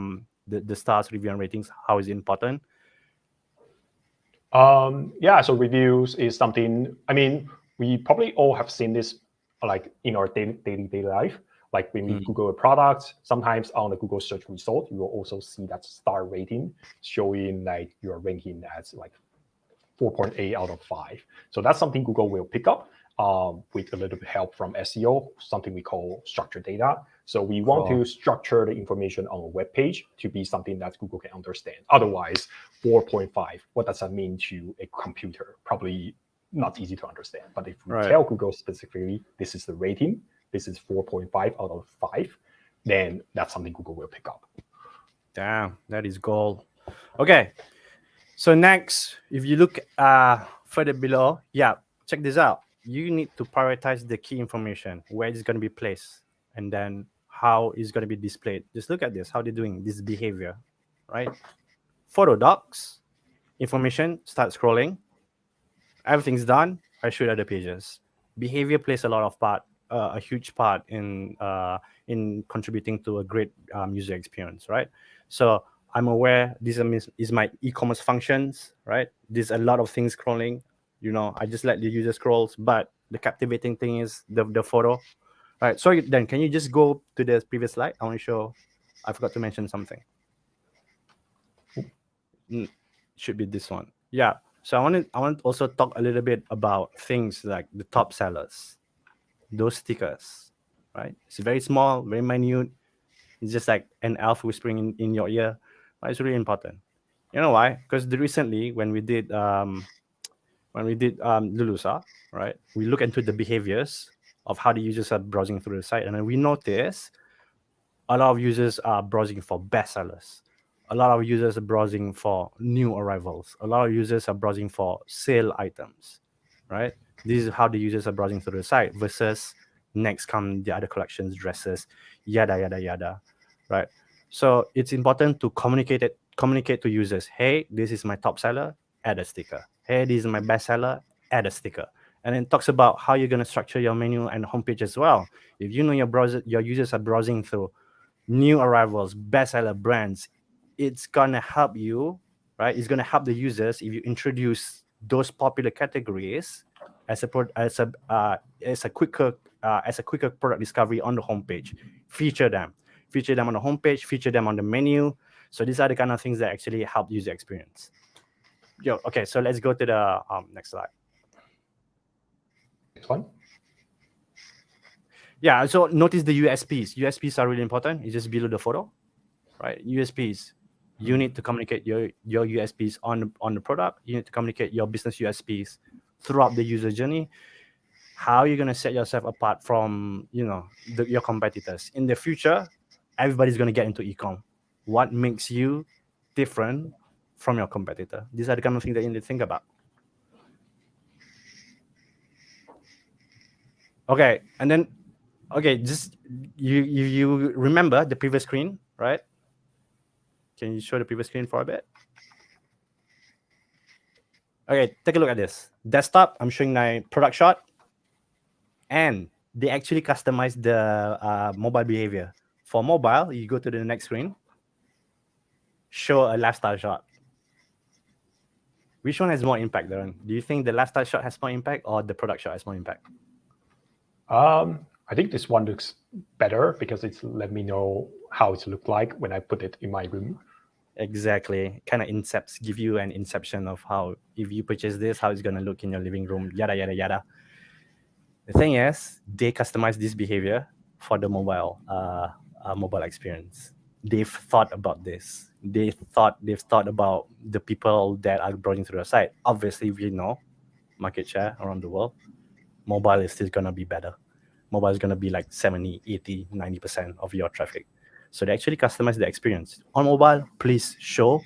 [SPEAKER 1] the stars, review and ratings. How is it important?
[SPEAKER 2] So reviews is something, I mean, we probably all have seen this like in our daily life. Like when we Google a product, sometimes on the Google search result, you will also see that star rating showing like your ranking as like 4.8 out of 5. So that's something Google will pick up with a little bit help from SEO, something we call structured data. So we want to structure the information on a web page to be something that Google can understand. Otherwise, 4.5, what does that mean to a computer? Probably not easy to understand. But if we tell Google specifically, this is the rating, this is 4.5 out of 5, then that's something Google will pick up.
[SPEAKER 1] Damn, that is gold. Okay. So next, if you look further below, check this out. You need to prioritize the key information, where it's going to be placed, and then how it's going to be displayed. Just look at this, how they're doing this behavior, right? Photo docs, information, start scrolling. Everything's done. I show other pages. Behavior plays a huge part in contributing to a great user experience, right? So I'm aware this is my e-commerce functions, right? There's a lot of things scrolling. I just let the user scrolls, but the captivating thing is the photo. All right. So then, can you just go to the previous slide? I want to show. I forgot to mention something. Should be this one. Yeah. So I want to also talk a little bit about things like the top sellers, those stickers, right? It's very small, very minute. It's just like an elf whispering in your ear. But it's really important. You know why? Because recently when we did Lulusa, right? We look into the behaviors of how the users are browsing through the site, and then we notice a lot of users are browsing for bestsellers. A lot of users are browsing for new arrivals. A lot of users are browsing for sale items, right? This is how the users are browsing through the site versus next come the other collections, dresses, yada, yada, yada, right? So it's important to communicate to users, hey, this is my top seller, add a sticker. Hey, this is my bestseller, add a sticker. And then talks about how you're going to structure your menu and homepage as well. If you know your users are browsing through new arrivals, bestseller brands, it's gonna help you, right? It's gonna help the users if you introduce those popular categories as a quicker product discovery on the homepage. Feature them on the homepage, feature them on the menu. So these are the kind of things that actually help user experience. Okay, so let's go to the next slide.
[SPEAKER 2] next one.
[SPEAKER 1] Yeah, so notice the USPs. USPs are really important. It's just below the photo, right? USPs. You need to communicate your USPs on the product. You need to communicate your business USPs throughout the user journey. How are you going to set yourself apart from your competitors in the future? Everybody's going to get into e-com. What makes you different from your competitor? These are the kind of things that you need to think about. Okay, and then just you remember the previous screen, right? Can you show the previous screen for a bit? Okay, take a look at this. Desktop, I'm showing my product shot. And they actually customize the mobile behavior. For mobile, you go to the next screen, show a lifestyle shot. Which one has more impact, Darren? Do you think the lifestyle shot has more impact or the product shot has more impact?
[SPEAKER 2] I think this one looks better because it's let me know how it look like when I put it in my room.
[SPEAKER 1] Exactly. Kind of give you an inception of how, if you purchase this, how it's going to look in your living room, yada, yada, yada. The thing is, they customize this behavior for the mobile experience. They've thought about this. They've thought about the people that are browsing through the site. Obviously, we know market share around the world. Mobile is still going to be better. Mobile is going to be like 70, 80, 90% of your traffic. So they actually customize the experience. On mobile, please show.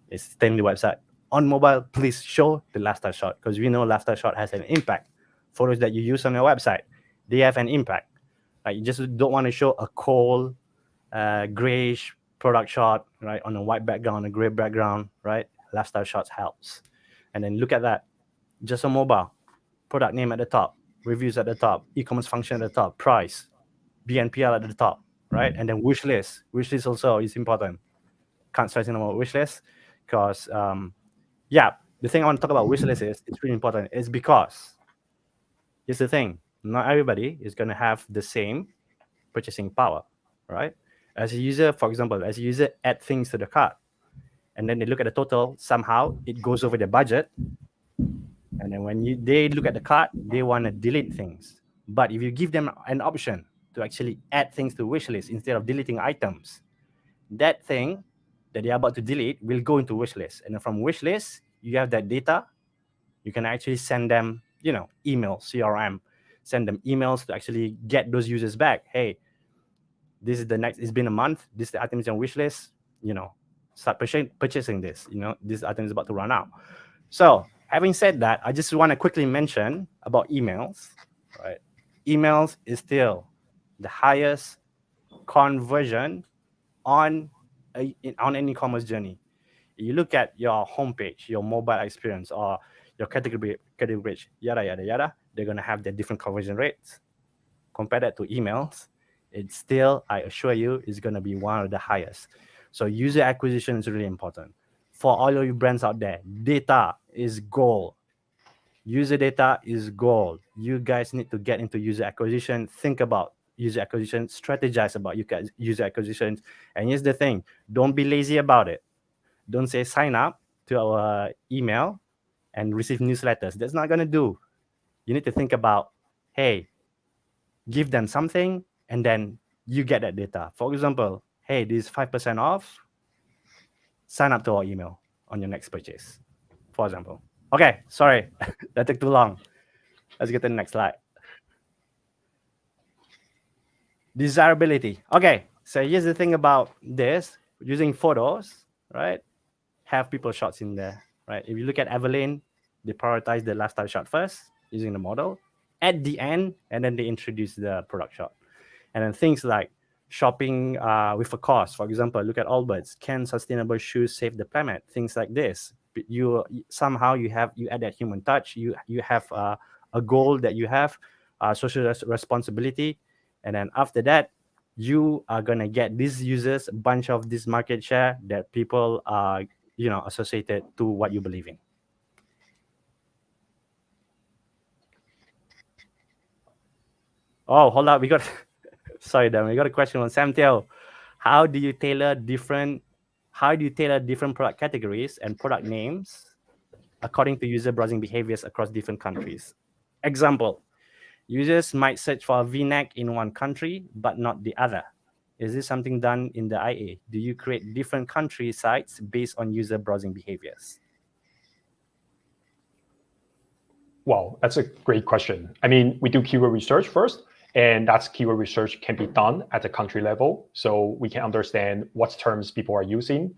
[SPEAKER 1] It's staying on the website. On mobile, please show the lifestyle shot, because we know lifestyle shot has an impact. Photos that you use on your website, they have an impact. Like, you just don't want to show a cold, grayish product shot, right, on a white background, a gray background, right? Lifestyle shots helps. And then look at that. Just on mobile, product name at the top, reviews at the top, e-commerce function at the top, price, BNPL at the top, right? And then wish list. Wish list also is important. Can't stress enough about wish list, because the thing I want to talk about wish list is it's really important. It's because here's the thing: not everybody is going to have the same purchasing power, right? As a user, for example, as a user add things to the cart, and then they look at the total, somehow it goes over their budget, and then when they look at the cart, they want to delete things. But if you give them an option to actually add things to wish list instead of deleting items, that thing that they're about to delete will go into wish list, and then from wish list you have that data. You can actually send them email, CRM, send them emails to actually get those users back. Hey, this is the next, it's been a month, this is the item is on wish list, start purchasing this, this item is about to run out. So having said that, I just want to quickly mention about emails, right? Emails is still the highest conversion on an e-commerce journey. You look at your homepage, your mobile experience, or your category page, yada, yada, yada, they're going to have their different conversion rates. Compare that to emails, it's still, I assure you, is going to be one of the highest. So user acquisition is really important. For all of you brands out there, data is gold. User data is gold. You guys need to get into user acquisition. Think about user acquisition. Strategize about user acquisition. And here's the thing: don't be lazy about it. Don't say sign up to our email and receive newsletters. That's not going to do. You need to think about, hey, give them something, and then you get that data. For example, hey, this is 5% off. Sign up to our email on your next purchase, for example. Okay, sorry, that took too long. Let's get to the next slide. Desirability. Okay, so here's the thing about this: using photos, right? Have people shots in there, right? If you look at Evelyn, they prioritize the lifestyle shot first using the model at the end, and then they introduce the product shot. And then things like shopping with a cause. For example, look at Allbirds. Can sustainable shoes save the planet? Things like this. You somehow you add that human touch. You have a goal that you have, social responsibility, and then after that, you are gonna get these users, a bunch of this market share that people are associated to what you believe in. Oh, hold up, we got sorry, Dan, we got a question on Sam Teo. How do you tailor different product categories and product names according to user browsing behaviors across different countries? Example: Users might search for a V-neck in one country, but not the other. Is this something done in the IA? Do you create different country sites based on user browsing behaviors?
[SPEAKER 2] Well, that's a great question. I mean, we do keyword research first, and that's keyword research can be done at the country level. So we can understand what terms people are using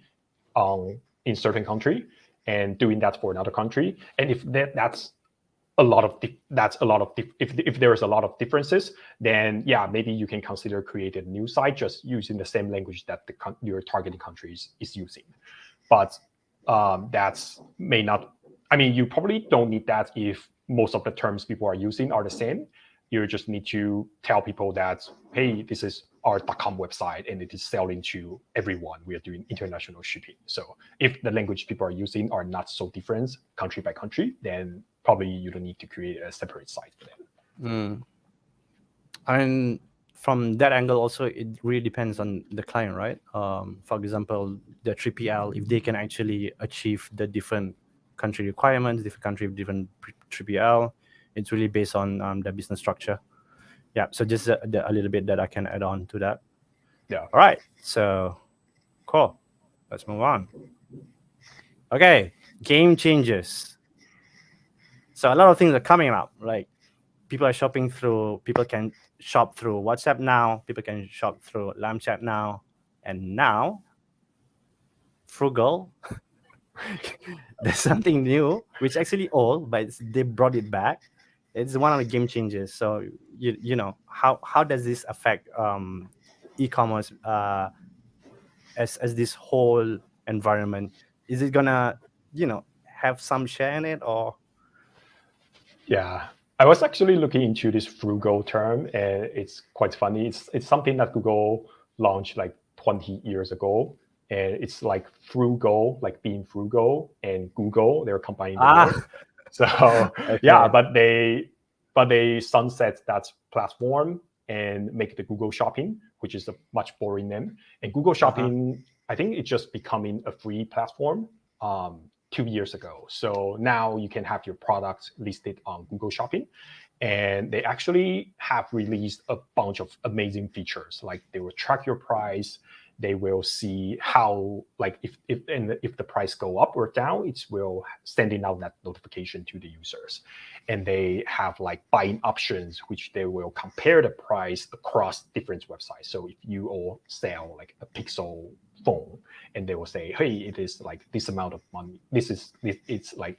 [SPEAKER 2] in certain country and doing that for another country. And if that's a lot of if there is a lot of differences, then yeah, maybe you can consider creating a new site just using the same language that your targeting countries is using. But that's may not. I mean, you probably don't need that if most of the terms people are using are the same. You just need to tell people that, hey, this is our .com website and it is selling to everyone. We are doing international shipping. So if the language people are using are not so different country by country, then probably you don't need to create a separate site for them.
[SPEAKER 1] And from that angle also, it really depends on the client, right? For example, the 3PL, if they can actually achieve the different country requirements, different country with different 3PL, it's really based on the business structure. Yeah, so just a little bit that I can add on to that.
[SPEAKER 2] Yeah.
[SPEAKER 1] All right, so cool. Let's move on. Okay, game changes. So a lot of things are coming up. Like people can shop through WhatsApp now. People can shop through Lam Chat now, and now Frugal. There's something new, which actually old, but they brought it back. It's one of the game changers. So you know how does this affect e-commerce as this whole environment? Is it gonna have some share in it or?
[SPEAKER 2] Yeah, I was actually looking into this frugal term, and it's quite funny. It's something that Google launched like 20 years ago, and it's like frugal, like being frugal, and Google, they're combining the word. So okay. Yeah, but they sunset that platform and make the Google Shopping, which is a much boring name. And Google Shopping, I think it's just becoming a free platform 2 years ago. So now you can have your products listed on Google Shopping. And they actually have released a bunch of amazing features. Like they will track your price. They will see how, like if the price go up or down, it will sending out that notification to the users. And they have like buying options, which they will compare the price across different websites. So if you all sell like a Pixel phone, and they will say, hey, it is like this amount of money. It's like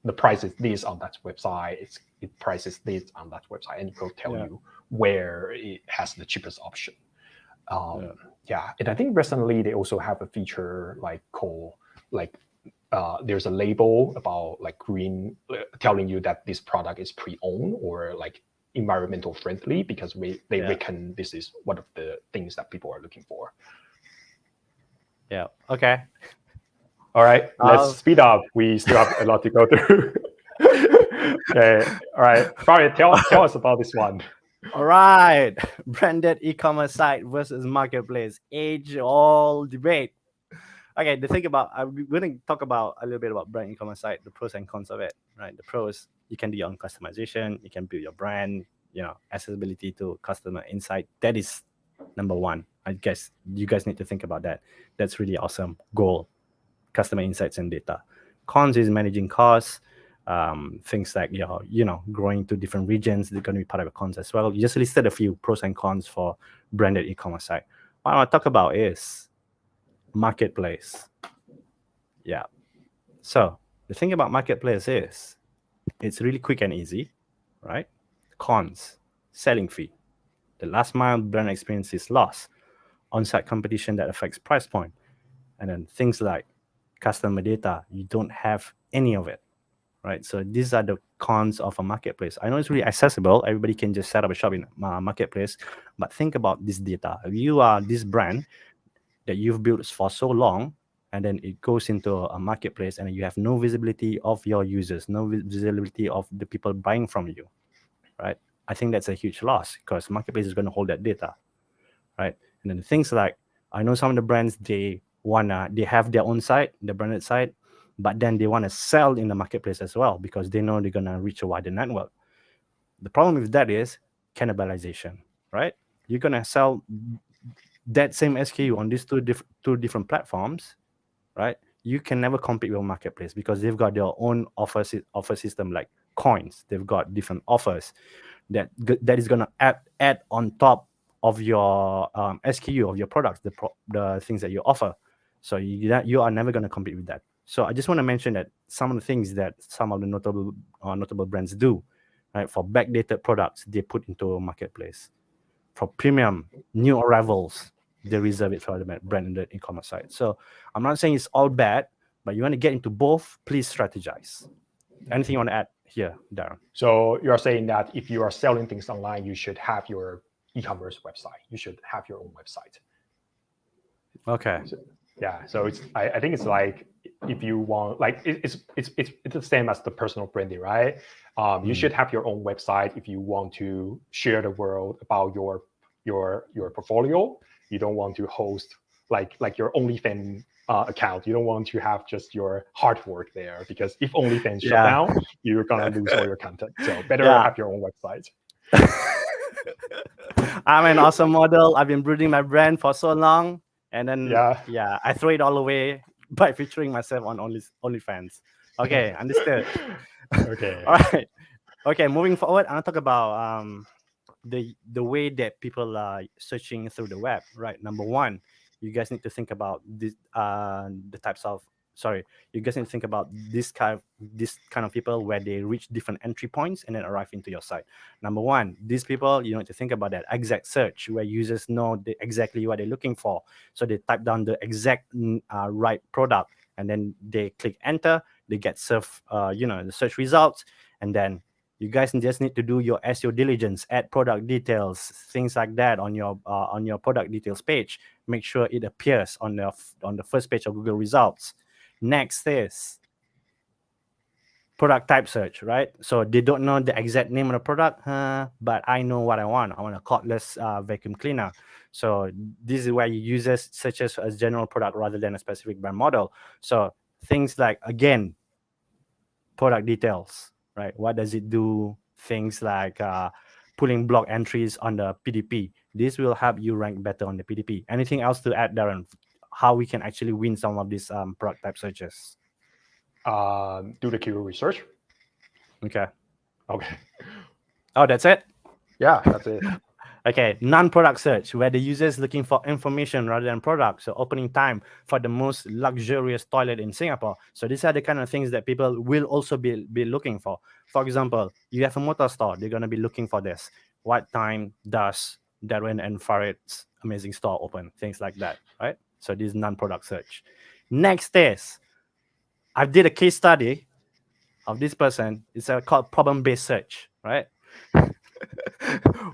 [SPEAKER 2] the price is this on that website. It prices this on that website, and it will tell you where it has the cheapest option. And I think recently they also have a feature like called there's a label about like green, telling you that this product is pre-owned or like environmental friendly, because they reckon this is one of the things that people are looking for.
[SPEAKER 1] Yeah. Okay.
[SPEAKER 2] All right. Let's speed up. We still have a lot to go through. Okay. All right. Farid, tell us about this one.
[SPEAKER 1] All right. Branded e-commerce site versus marketplace. Age-old debate. Okay, the thing about we're going to talk about a little bit about brand e-commerce site, the pros and cons of it. Right. The pros, you can do your own customization, you can build your brand, accessibility to customer insight. That is number one. I guess you guys need to think about that. That's really awesome goal. Customer insights and data. Cons is managing costs. Things like growing to different regions, they're going to be part of the cons as well. You just listed a few pros and cons for branded e-commerce site. What I want to talk about is marketplace. Yeah. So the thing about marketplace is it's really quick and easy, right? Cons, selling fee. The last mile brand experience is lost. On-site competition that affects price point. And then things like customer data, you don't have any of it, right? So these are the cons of a marketplace. I know it's really accessible. Everybody can just set up a shop in a marketplace, but think about this data. If you are this brand that you've built for so long, and then it goes into a marketplace and you have no visibility of your users, no visibility of the people buying from you, right? I think that's a huge loss because marketplace is going to hold that data, right? And then things like, I know some of the brands, they have their own site, the branded site, but then they want to sell in the marketplace as well because they know they're going to reach a wider network. The problem with that is cannibalization, right? You're gonna sell that same SKU on these two different platforms, right? You can never compete with marketplace because they've got their own offer system like coins. They've got different offers that is gonna add on top of your SKU of your products, the things that you offer. So you are never gonna compete with that. So I just want to mention that some of the things that some of the notable brands do, right? For backdated products, they put into a marketplace. For premium new arrivals, they reserve it for the brand in the e-commerce site. So I'm not saying it's all bad, but you want to get into both, please strategize. Anything you want to add here, Darren?
[SPEAKER 2] So you're saying that if you are selling things online, you should have your e-commerce website. You should have your own website.
[SPEAKER 1] Okay.
[SPEAKER 2] So, yeah. So it's I think it's like if you want, like it's the same as the personal branding, right? You should have your own website if you want to share the world about your portfolio. You don't want to host like your OnlyFans account. You don't want to have just your hard work there, because if OnlyFans shut down, you're gonna lose all your content. So better have your own website.
[SPEAKER 1] I'm an awesome model. I've been building my brand for so long, and then I throw it all away by featuring myself on OnlyFans. Okay, understood.
[SPEAKER 2] Okay.
[SPEAKER 1] All right. Okay, moving forward, I'll talk about the way that people are searching through the web. Right. Number one, you guys need to think about this the types of you guys need to think about this kind of people where they reach different entry points and then arrive into your site. Number one, these people, you need to think about that exact search where users know exactly what they're looking for. So they type down the exact right product, and then they click enter. They get served, the search results, and then you guys just need to do your SEO diligence, add product details, things like that on your product details page. Make sure it appears on the first page of Google results. Next is product type search, right? So they don't know the exact name of the product, but I know what I want. I want a cordless vacuum cleaner. So this is where users searches as general product rather than a specific brand model. So things like, again, product details, right? What does it do? Things like pulling block entries on the PDP. This will help you rank better on the PDP. Anything else to add, Darren? How we can actually win some of these product type searches?
[SPEAKER 2] Do the keyword research.
[SPEAKER 1] Okay.
[SPEAKER 2] Oh,
[SPEAKER 1] that's it?
[SPEAKER 2] Yeah, that's it.
[SPEAKER 1] Okay, non-product search, where the user is looking for information rather than product. So opening time for the most luxurious toilet in Singapore. So these are the kind of things that people will also be looking for. For example, you have a motor store, they're going to be looking for this. What time does Darren and Farid's amazing store open? Things like that, right? So this is non-product search. Next is, I did a case study of this person. It's called problem-based search, right?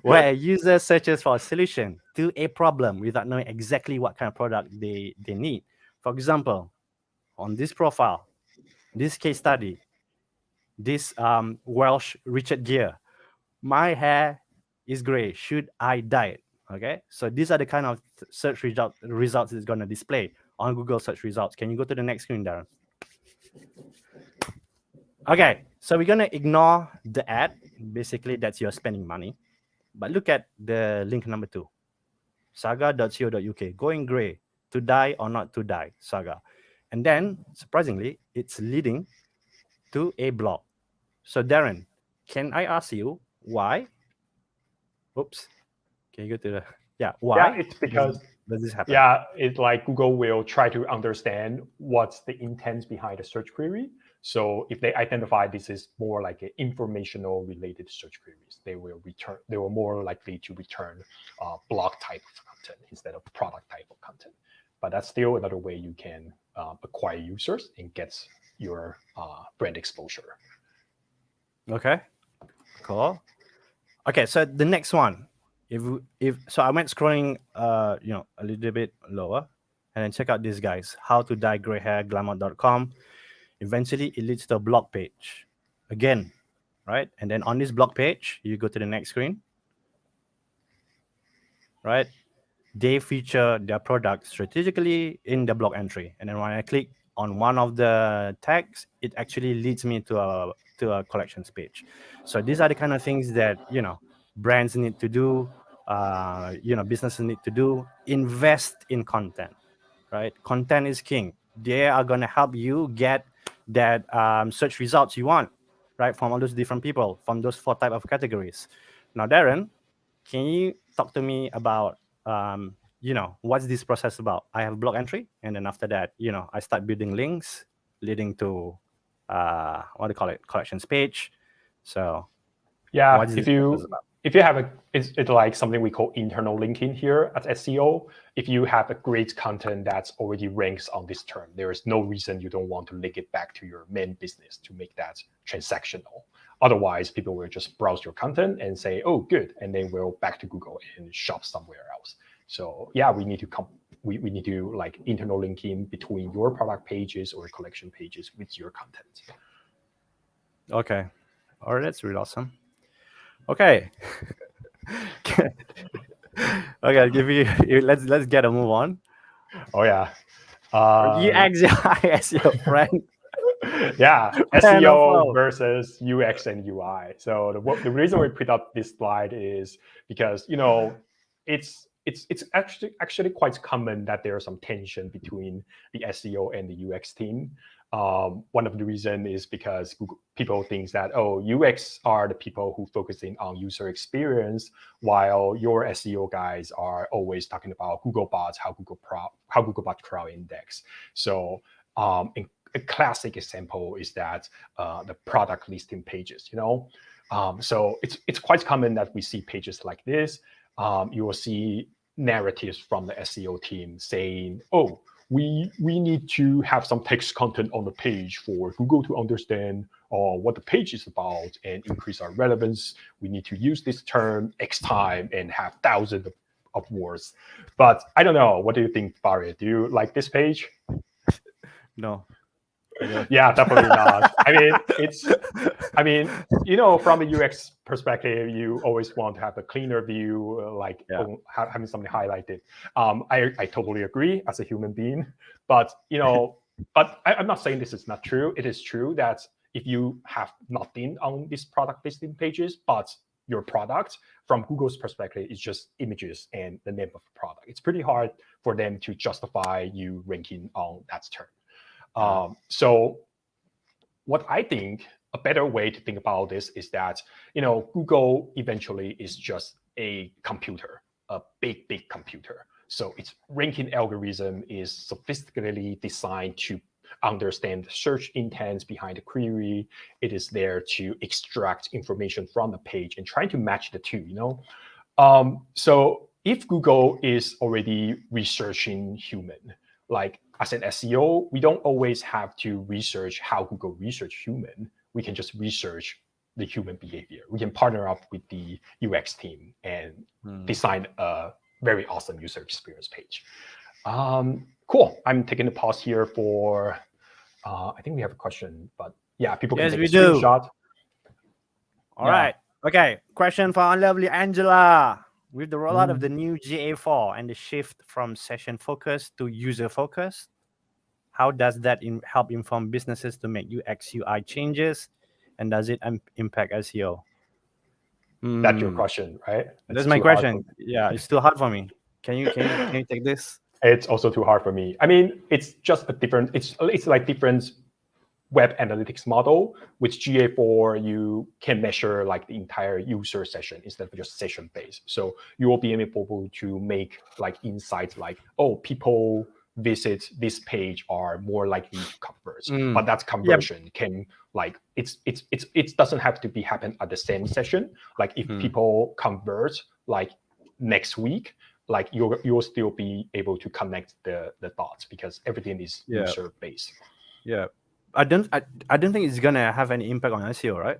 [SPEAKER 1] Where a user searches for a solution to a problem without knowing exactly what kind of product they need. For example, on this profile, this case study, this Welsh Richard Gere, my hair is gray. Should I dye it? Okay, so these are the kind of search results it's going to display on Google search results. Can you go to the next screen, Darren? Okay, so we're going to ignore the ad. Basically, that's your spending money. But look at the link number 2, saga.co.uk, going gray, to dye or not to dye, Saga. And then, surprisingly, it's leading to a blog. So, Darren, can I ask you why? Oops. Can you go to the... why?
[SPEAKER 2] Yeah, it's because...
[SPEAKER 1] Does this happen?
[SPEAKER 2] Yeah, it's like Google will try to understand what's the intent behind the search query. So if they identify this is more like an informational related search queries, they will more likely to return blog type of content instead of product type of content. But that's still another way you can acquire users and get your brand exposure.
[SPEAKER 1] Okay, cool. Okay, so the next one, if so, I went scrolling, a little bit lower, and then check out these guys. How to dye gray hair, glamour.com. Eventually, it leads to a blog page again, right? And then on this blog page, you go to the next screen, right? They feature their product strategically in the blog entry, and then when I click on one of the tags, it actually leads me to to a collections page. So these are the kind of things that brands need to do, businesses need to do. Invest in content, right? Content is king. They are going to help you get that search results you want, right? From all those different people, from those 4 type of categories. Now, Darren, can you talk to me about, what's this process about? I have blog entry, and then after that, I start building links leading to, what do you call it, collections page. So
[SPEAKER 2] Yeah,
[SPEAKER 1] what is
[SPEAKER 2] if
[SPEAKER 1] this process
[SPEAKER 2] you
[SPEAKER 1] about?
[SPEAKER 2] if you have it's like something we call internal linking here at SEO. If you have a great content that's already ranks on this term, there is no reason you don't want to link it back to your main business to make that transactional. Otherwise, people will just browse your content and say, "Oh, good," and then we'll back to Google and shop somewhere else. So yeah, we need to we need to like internal linking between your product pages or collection pages with your content.
[SPEAKER 1] Okay. All right, that's really awesome. Okay. Okay, I'll give you. Let's get a move on.
[SPEAKER 2] Oh yeah.
[SPEAKER 1] UX as your friend.
[SPEAKER 2] Yeah,
[SPEAKER 1] Friend of
[SPEAKER 2] SEO
[SPEAKER 1] foe.
[SPEAKER 2] versus UX and UI. So the reason we put up this slide is because it's actually quite common that there is some tension between the SEO and the UX team. One of the reasons is because people think that UX are the people who focusing on user experience, while your SEO guys are always talking about Google bots, how Google bot crowd index. So a classic example is that the product listing pages. So it's quite common that we see pages like this. You will see narratives from the SEO team saying, "Oh, we need to have some text content on the page for Google to understand what the page is about and increase our relevance. We need to use this term X time and have thousands of words." But I don't know. What do you think, Farid? Do you like this page?
[SPEAKER 1] No.
[SPEAKER 2] Yeah, definitely not. I mean, from a UX perspective, you always want to have a cleaner view, having something highlighted. I totally agree as a human being, but I'm not saying this is not true. It is true that if you have nothing on these product listing pages, but your product from Google's perspective is just images and the name of the product, it's pretty hard for them to justify you ranking on that term. So what I think a better way to think about this is that, Google eventually is just a computer, a big computer. So its ranking algorithm is sophisticatedly designed to understand the search intents behind the query. It is there to extract information from the page and trying to match the two, So if Google is already researching human, like as an SEO, we don't always have to research how Google research human. We can just research the human behavior. We can partner up with the UX team and design a very awesome user experience page. Cool. I'm taking a pause here for, I think we have a question, but yeah, people can take a screenshot.
[SPEAKER 1] All right. Okay. Question for our lovely Angela. With the rollout of the new GA4 and the shift from session focus to user focus, how does that help inform businesses to make UX UI changes, and does it impact SEO?
[SPEAKER 2] That's your question, right?
[SPEAKER 1] That's my question. Yeah, it's too hard for me. Can you take this?
[SPEAKER 2] It's also too hard for me. I mean, it's just a different. It's like different web analytics model. With GA4, you can measure like the entire user session instead of just session based. So you will be able to make like insights like, people visit this page are more likely to convert. But that conversion can like it doesn't have to be happen at the same session. Like if people convert like next week, like you'll still be able to connect the dots because everything is user based.
[SPEAKER 1] Yeah. I don't think it's gonna have any impact on SEO, right?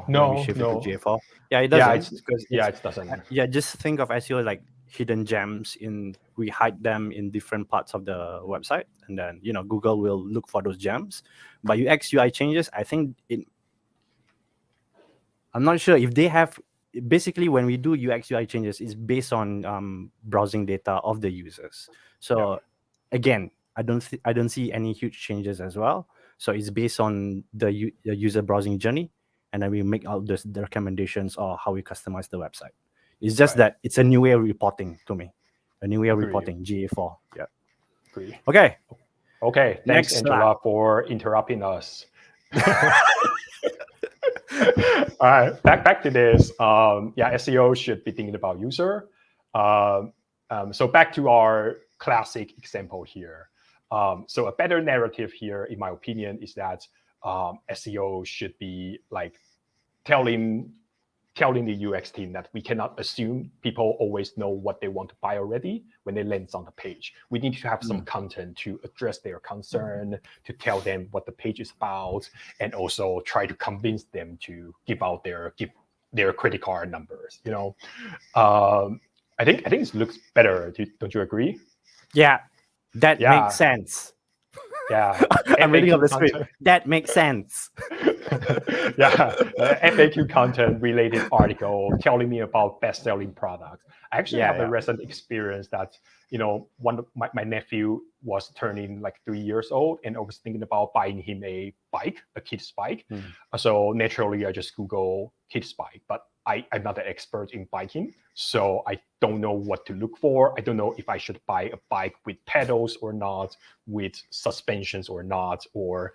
[SPEAKER 1] When we shift to GA4. Yeah, it doesn't.
[SPEAKER 2] It doesn't.
[SPEAKER 1] Yeah, just think of SEO like hidden gems we hide them in different parts of the website, and then Google will look for those gems. But UX UI changes, I think I'm not sure if they have. Basically, when we do UX UI changes, it's based on browsing data of the users. So again, I don't see any huge changes as well. So it's based on the user browsing journey. and then we make all the recommendations or how we customize the website. It's just that it's a new way of reporting to me, a new way of reporting, GA4. Yeah.
[SPEAKER 2] Agree.
[SPEAKER 1] Okay.
[SPEAKER 2] Okay. Thanks,
[SPEAKER 1] Next
[SPEAKER 2] Angela, for interrupting us. All right, back to this. SEO should be thinking about user. So back to our classic example here. So a better narrative here, in my opinion, is that SEO should be like telling the UX team that we cannot assume people always know what they want to buy already when they land on the page. We need to have some content to address their concern, to tell them what the page is about, and also try to convince them to give their credit card numbers. I think it looks better. Don't you agree?
[SPEAKER 1] Yeah, that makes sense.
[SPEAKER 2] Yeah,
[SPEAKER 1] I'm reading up the script. That makes sense.
[SPEAKER 2] FAQ content related article telling me about best-selling products. I actually have a recent experience that one of my nephew was turning like 3 years old, and I was thinking about buying him a kid's bike. So naturally, I just Google kid's bike, but I'm not an expert in biking, so I don't know what to look for. I don't know if I should buy a bike with pedals or not, with suspensions or not, or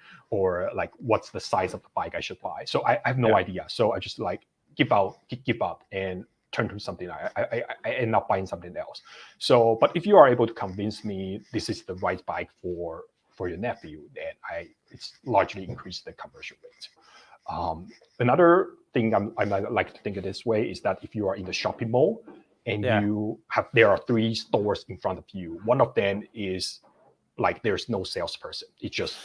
[SPEAKER 2] like what's the size of the bike I should buy. So I have no idea. So I just like give up and turn to something. I end up buying something else. So, but if you are able to convince me this is the right bike for your nephew, then it's largely increased the conversion rate. Another thing I might like to think of this way is that if you are in the shopping mall and there are 3 stores in front of you, one of them is like there's no salesperson, it's just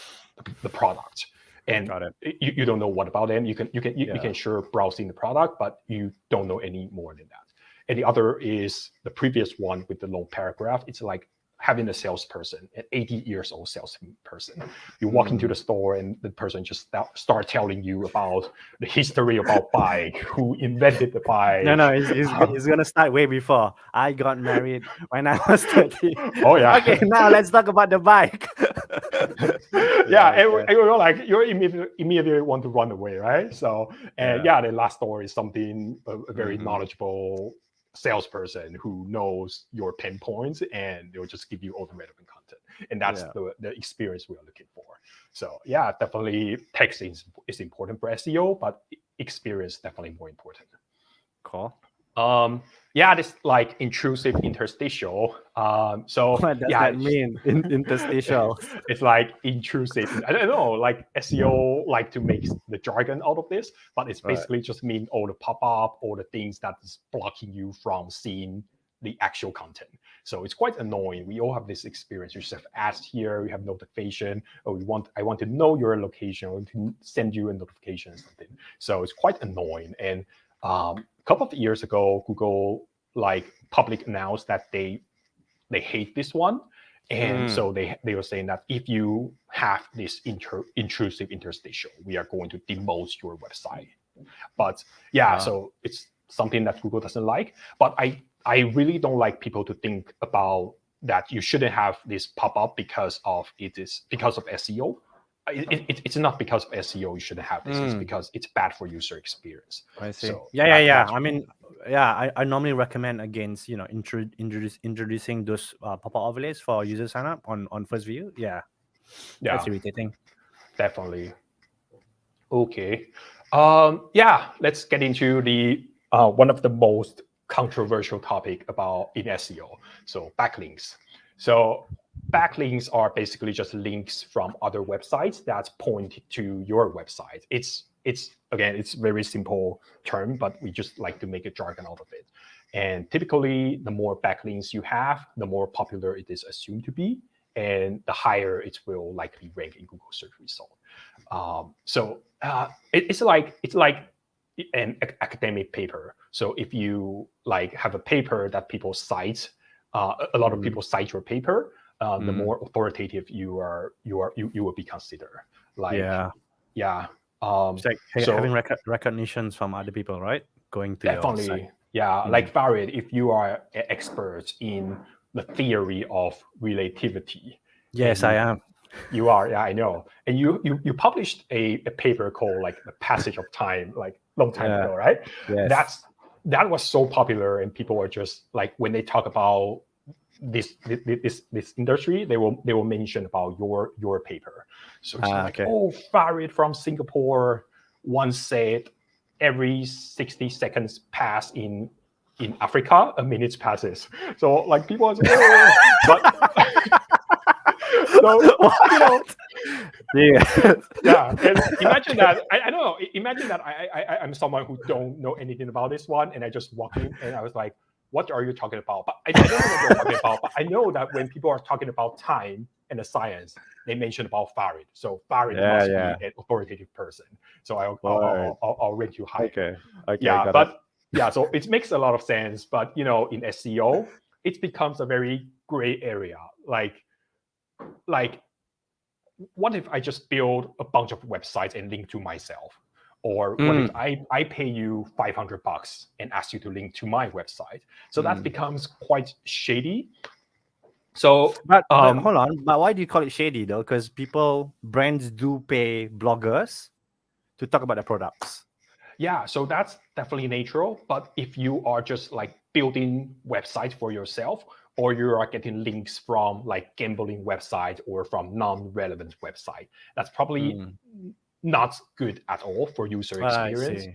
[SPEAKER 2] the product, and you don't know what about them. You can sure browse in the product, but you don't know any more than that. And the other is the previous one with the long paragraph. It's like having a salesperson, an 80-years-old salesperson. You walk into the store and the person just start telling you about the history about bike, who invented the bike.
[SPEAKER 1] No, he's gonna start way before. I got married when I was 30.
[SPEAKER 2] Oh yeah.
[SPEAKER 1] Okay, now let's talk about the bike.
[SPEAKER 2] And you're like you immediately want to run away, right? So the last store is something a very knowledgeable salesperson who knows your pain points, and they'll just give you all the relevant content, and that's the experience we are looking for. So definitely text is important for SEO, but experience definitely more important.
[SPEAKER 1] Cool.
[SPEAKER 2] This like intrusive interstitial. So
[SPEAKER 1] what does that mean? Interstitial.
[SPEAKER 2] It's like intrusive. I don't know. Like SEO like to make the jargon out of this, but it's basically just mean all the pop-up, all the things that is blocking you from seeing the actual content. So it's quite annoying. We all have this experience. You just have ads here, we have notification, or I want to know your location, I want to send you a notification or something. So it's quite annoying. And a couple of years ago, Google like public announced that they hate this one. And so they were saying that if you have this intrusive interstitial, we are going to demote your website. But so it's something that Google doesn't like. But I really don't like people to think about that you shouldn't have this pop-up because of SEO. It's not because of SEO you shouldn't have this. It's because it's bad for user experience.
[SPEAKER 1] I see. So I mean, I normally recommend against introducing those pop-up overlays for user sign up on first view. That's irritating.
[SPEAKER 2] Definitely. Okay. Let's get into the one of the most controversial topic in SEO. So backlinks. So backlinks are basically just links from other websites that point to your website. It's very simple term, but we just like to make a jargon out of it. And typically, the more backlinks you have, the more popular it is assumed to be, and the higher it will likely rank in Google search result. It's like an academic paper. So if you like have a paper that people cite, a lot of people cite your paper, the more authoritative you will be considered.
[SPEAKER 1] It's like having recognitions from other people, right? Going to
[SPEAKER 2] definitely,
[SPEAKER 1] your site.
[SPEAKER 2] Like Farid, if you are an expert in the theory of relativity.
[SPEAKER 1] Yes, I am.
[SPEAKER 2] You are, yeah, I know. And you published a paper called like The Passage of Time, like long time
[SPEAKER 1] Yeah.
[SPEAKER 2] ago, right?
[SPEAKER 1] Yes.
[SPEAKER 2] That was so popular, and people were just like, when they talk about this industry, they will mention about your paper. So it's like,
[SPEAKER 1] Okay.
[SPEAKER 2] oh, Farid from Singapore once said every 60 seconds pass in Africa, a minute passes. So like people are like, oh, but so you know,
[SPEAKER 1] Yeah.
[SPEAKER 2] yeah. And imagine that I don't know. Imagine that I'm someone who don't know anything about this one, and I just walk in and I was like, what are you talking about? But I don't know what they're talking about. But I know that when people are talking about time and the science, they mention about Farid. So Farid must
[SPEAKER 1] Yeah.
[SPEAKER 2] be an authoritative person. So
[SPEAKER 1] Word.
[SPEAKER 2] I'll rate you high.
[SPEAKER 1] Okay.
[SPEAKER 2] Yeah,
[SPEAKER 1] Got it.
[SPEAKER 2] but yeah, so it makes a lot of sense. But in SEO, it becomes a very gray area. Like what if I just build a bunch of websites and link to myself? Or what if I pay you $500 and ask you to link to my website? So that becomes quite shady. So,
[SPEAKER 1] But hold on. But why do you call it shady though? Because brands do pay bloggers to talk about their products.
[SPEAKER 2] Yeah, so that's definitely natural. But if you are just like building websites for yourself, or you are getting links from like gambling website or from non-relevant website, that's probably not good at all for user experience.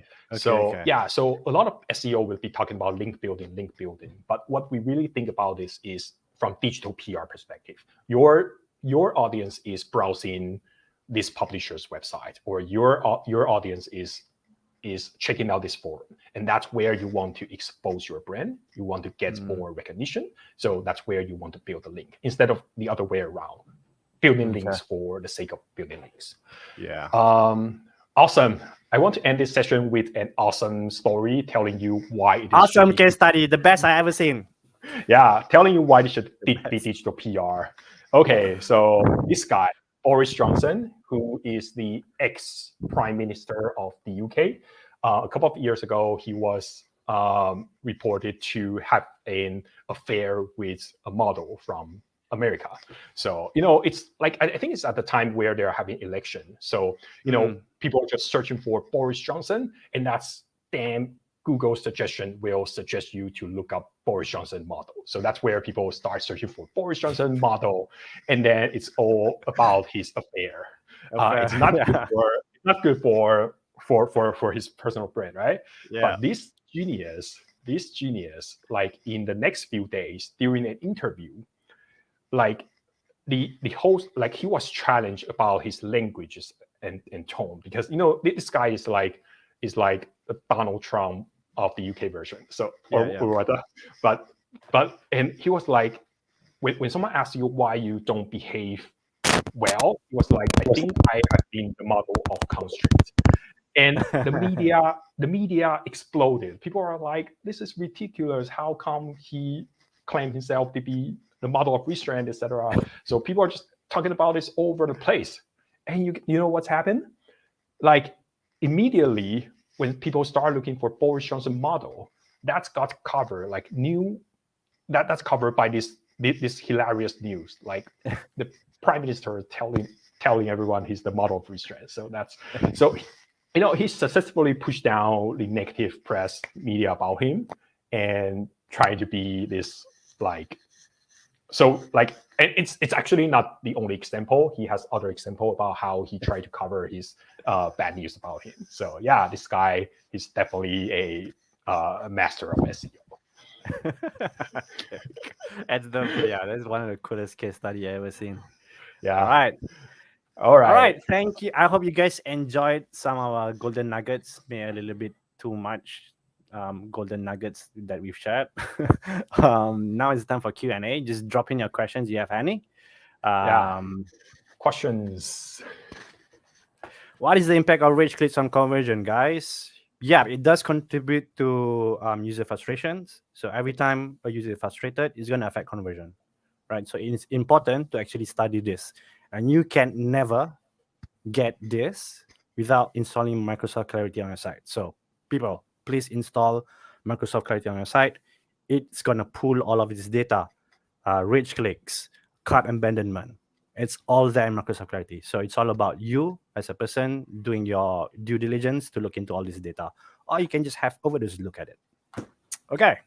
[SPEAKER 2] Yeah, so a lot of SEO will be talking about link building. But what we really think about this is from digital PR perspective. Your audience is browsing this publisher's website, or your audience is checking out this forum, and that's where you want to expose your brand. You want to get more recognition, so that's where you want to build a link instead of the other way around, building links for the sake of building links.
[SPEAKER 1] Yeah.
[SPEAKER 2] Awesome. I want to end this session with an awesome story telling you why it is
[SPEAKER 1] awesome case study, the best I ever seen.
[SPEAKER 2] Yeah, telling you why you should be digital PR. Okay, so this guy, Boris Johnson, who is the ex-prime minister of the UK, a couple of years ago, he was reported to have an affair with a model from America. So, it's like, I think it's at the time where they're having election. So, people are just searching for Boris Johnson, and that's damn Google's suggestion will suggest you to look up Boris Johnson model. So that's where people start searching for Boris Johnson model, and then it's all about his affair. It's not good for his personal brand, right?
[SPEAKER 1] Yeah.
[SPEAKER 2] But this genius, like in the next few days during an interview, like the host, like he was challenged about his languages and tone, because this guy is like the Donald Trump of the UK version. So but and he was like, when someone asks you why you don't behave well, he was like, I think I have been the model of constraint. And the media exploded. People are like, this is ridiculous. How come he claimed himself to be the model of restraint, etc.? So people are just talking about this all over the place. And you know what's happened? Like immediately when people start looking for Boris Johnson model, that's got covered, like that's covered by this hilarious news, like the prime minister telling everyone he's the model of restraint. So he successfully pushed down the negative press media about him and trying to be this like. So like, it's actually not the only example. He has other example about how he tried to cover his bad news about him. So yeah, this guy is definitely a master of SEO.
[SPEAKER 1] That's one of the coolest case study I ever seen.
[SPEAKER 2] Yeah.
[SPEAKER 1] All right. Thank you. I hope you guys enjoyed some of our golden nuggets. Maybe a little bit too much golden nuggets that we've shared. Now it's time for Q&A. Just drop in your questions. You have any?
[SPEAKER 2] Questions.
[SPEAKER 1] What is the impact of rich clicks on conversion, guys? Yeah, it does contribute to user frustrations. So every time a user is frustrated, it's going to affect conversion, right? So it's important to actually study this. And you can never get this without installing Microsoft Clarity on your site. So people, please install Microsoft Clarity on your site. It's going to pull all of this data, rich clicks, cart abandonment, It's all there in Microsoft Clarity. So it's all about you as a person doing your due diligence to look into all this data. Or you can just have Overdose look at it. Okay.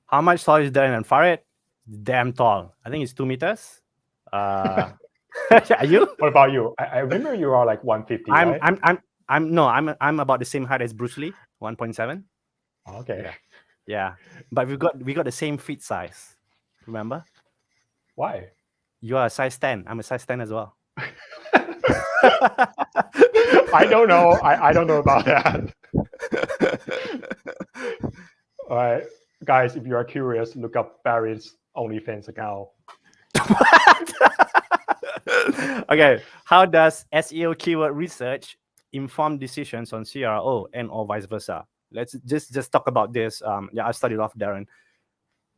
[SPEAKER 1] How much tall is Darren and Farid? Damn tall. I think it's 2 meters. Are you?
[SPEAKER 2] What about you? I remember you are like 150, right?
[SPEAKER 1] I'm about the same height as Bruce Lee, 1.7.
[SPEAKER 2] Okay.
[SPEAKER 1] Yeah. But we got the same feet size. Remember?
[SPEAKER 2] Why?
[SPEAKER 1] You are a size 10. I'm a size 10 as well.
[SPEAKER 2] I don't know. I don't know about that. All right, guys, if you are curious, look up Farid's OnlyFans account.
[SPEAKER 1] Okay, how does SEO keyword research inform decisions on CRO and or vice versa? Let's just talk about this. I studied off Darren.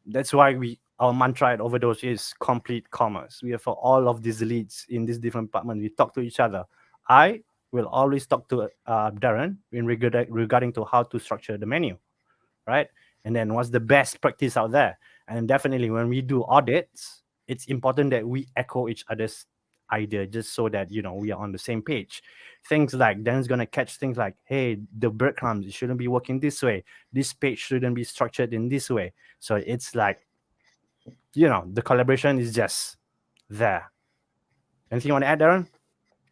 [SPEAKER 1] That's why our mantra at Overdose is complete commerce. We have for all of these leads in this different department. We talk to each other. I will always talk to Darren in regarding to how to structure the menu, right? And then what's the best practice out there? And definitely when we do audits, it's important that we echo each other's idea just so that we are on the same page. Things like Dan's gonna catch things like, hey, the breadcrumbs, it shouldn't be working this way, this page shouldn't be structured in this way. So it's like the collaboration is just there. Anything you want to add, Darren?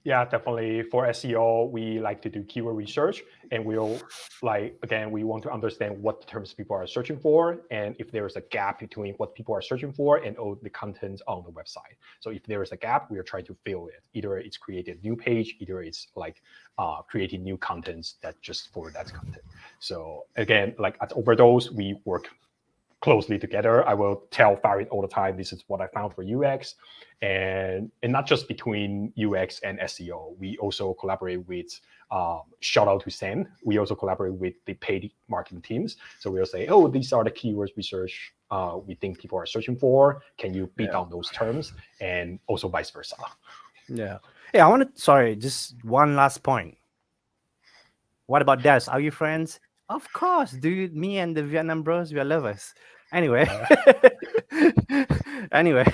[SPEAKER 2] Yeah, definitely. For SEO, we like to do keyword research, and we want to understand what terms people are searching for, and if there is a gap between what people are searching for and all the content on the website. So if there is a gap, we are trying to fill it. Either it's creating a new page, either it's like creating new contents that just for that content. So again, like at Overdose, we work closely together. I will tell Farid all the time, this is what I found for UX. And not just between UX and SEO. We also collaborate with, shout out to Sam. We also collaborate with the paid marketing teams. So we'll say, oh, these are the keywords research we think people are searching for. Can you beat down those terms? And also vice versa.
[SPEAKER 1] Yeah. Hey, I want to, sorry, just one last point. What about Des? Are you friends? Of course, dude. Me and the Vietnam bros, we are lovers. Anyway. Anyway.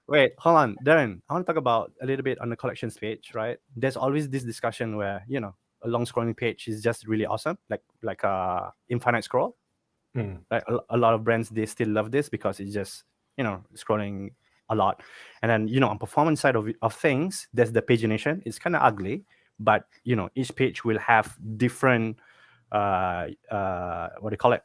[SPEAKER 1] Wait, hold on. Darren, I want to talk about a little bit on the collections page, right? There's always this discussion where, a long scrolling page is just really awesome, like a infinite scroll. Like a lot of brands, they still love this because it's just, scrolling a lot. And then, on performance side of things, there's the pagination. It's kind of ugly, but, each page will have different, what do you call it?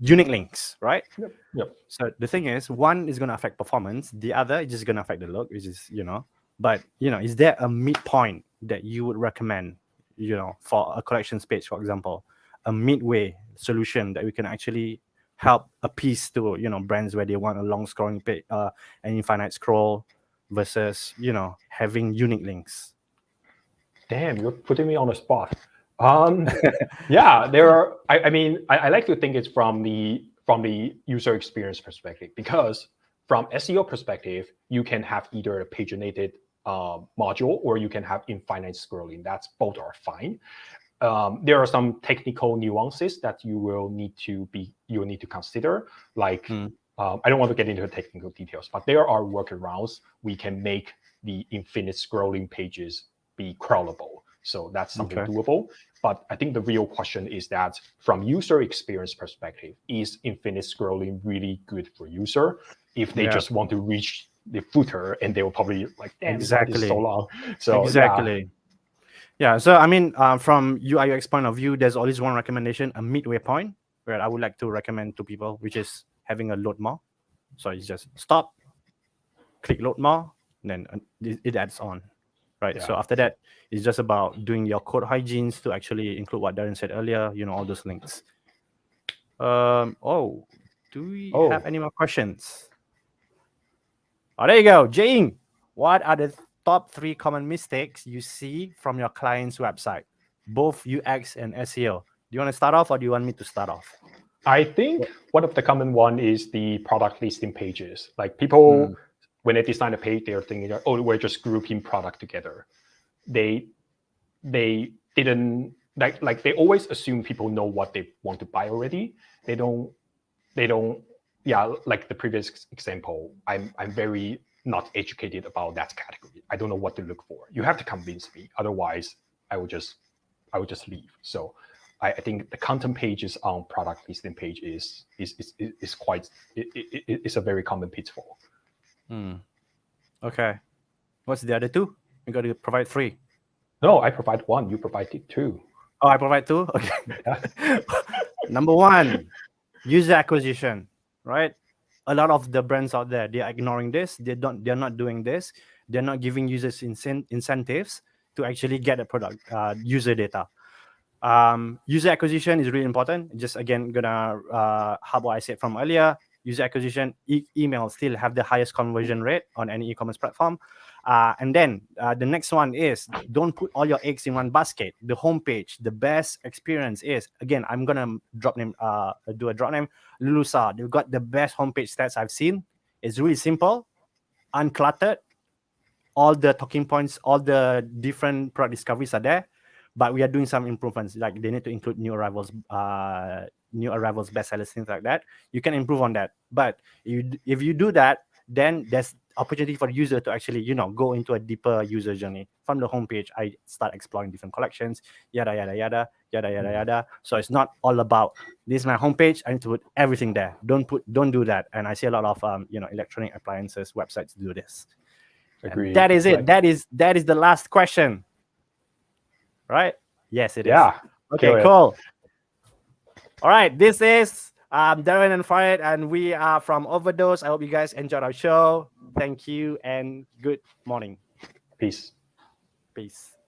[SPEAKER 1] Unique links, right?
[SPEAKER 2] Yep.
[SPEAKER 1] So the thing is, one is going to affect performance, the other is just going to affect the look, which is, but, is there a midpoint that you would recommend, for a collections page, for example, a midway solution that we can actually help appease to, brands where they want a long scrolling page, an infinite scroll versus, having unique links?
[SPEAKER 2] Damn, you're putting me on the spot. Yeah, there are. I like to think it's from the user experience perspective, because from SEO perspective, you can have either a paginated module or you can have infinite scrolling. That's both are fine. There are some technical nuances that you will need to consider. Like I don't want to get into the technical details, but there are workarounds. We can make the infinite scrolling pages be crawlable. So that's something doable. But I think the real question is that from user experience perspective, is infinite scrolling really good for user? If they just want to reach the footer, and they will probably like, damn, this is so long. So
[SPEAKER 1] exactly. Yeah. So from UI UX point of view, there's always one recommendation, a midway point, where I would like to recommend to people, which is having a load more. So it's just stop, click load more, and then it adds on. Right. So after that, it's just about doing your code hygienes to actually include what Darren said earlier, all those links. Do we have any more questions? Oh, there you go. Jing, what are the top 3 common mistakes you see from your client's website, both UX and SEO? Do you want to start off, or do you want me to start off?
[SPEAKER 2] I think one of the common one is the product listing pages. Like people, when they design a page, they're thinking, oh, we're just grouping product together. They didn't like they always assume people know what they want to buy already. They don't yeah, like the previous example, I'm very not educated about that category. I don't know what to look for. You have to convince me, otherwise I would just leave. So I think the content pages on product listing page is quite it's a very common pitfall.
[SPEAKER 1] Okay. What's the other two? You got to provide 3.
[SPEAKER 2] No, I provide 1. You provide 2.
[SPEAKER 1] Oh, I provide 2. Okay.
[SPEAKER 2] Yeah.
[SPEAKER 1] Number 1, user acquisition. Right. A lot of the brands out there, they are ignoring this. They're not doing this. They're not giving users incentives to actually get a product user data. User acquisition is really important. Just again, gonna hub what I said from earlier. User acquisition, email still have the highest conversion rate on any e-commerce platform. And then the next one is, don't put all your eggs in one basket. The homepage, the best experience is, again, I'm gonna do a drop name, Lulusa. They've got the best homepage stats I've seen. It's really simple, uncluttered. All the talking points, all the different product discoveries are there. But we are doing some improvements, like they need to include new arrivals, bestsellers, things like that. You can improve on that. But if you do that, then there's opportunity for the user to actually, go into a deeper user journey. From the homepage, I start exploring different collections, yada yada yada yada yada yada. So it's not all about, this is my homepage, I need to put everything there. Don't do that. And I see a lot of electronic appliances websites do this.
[SPEAKER 2] Agreed.
[SPEAKER 1] That is it. That is the last question. Right? Yes, it is.
[SPEAKER 2] Yeah.
[SPEAKER 1] Okay, cool. All right. This is Darren and Farid, and we are from Overdose. I hope you guys enjoyed our show. Thank you and good morning.
[SPEAKER 2] Peace.
[SPEAKER 1] Peace.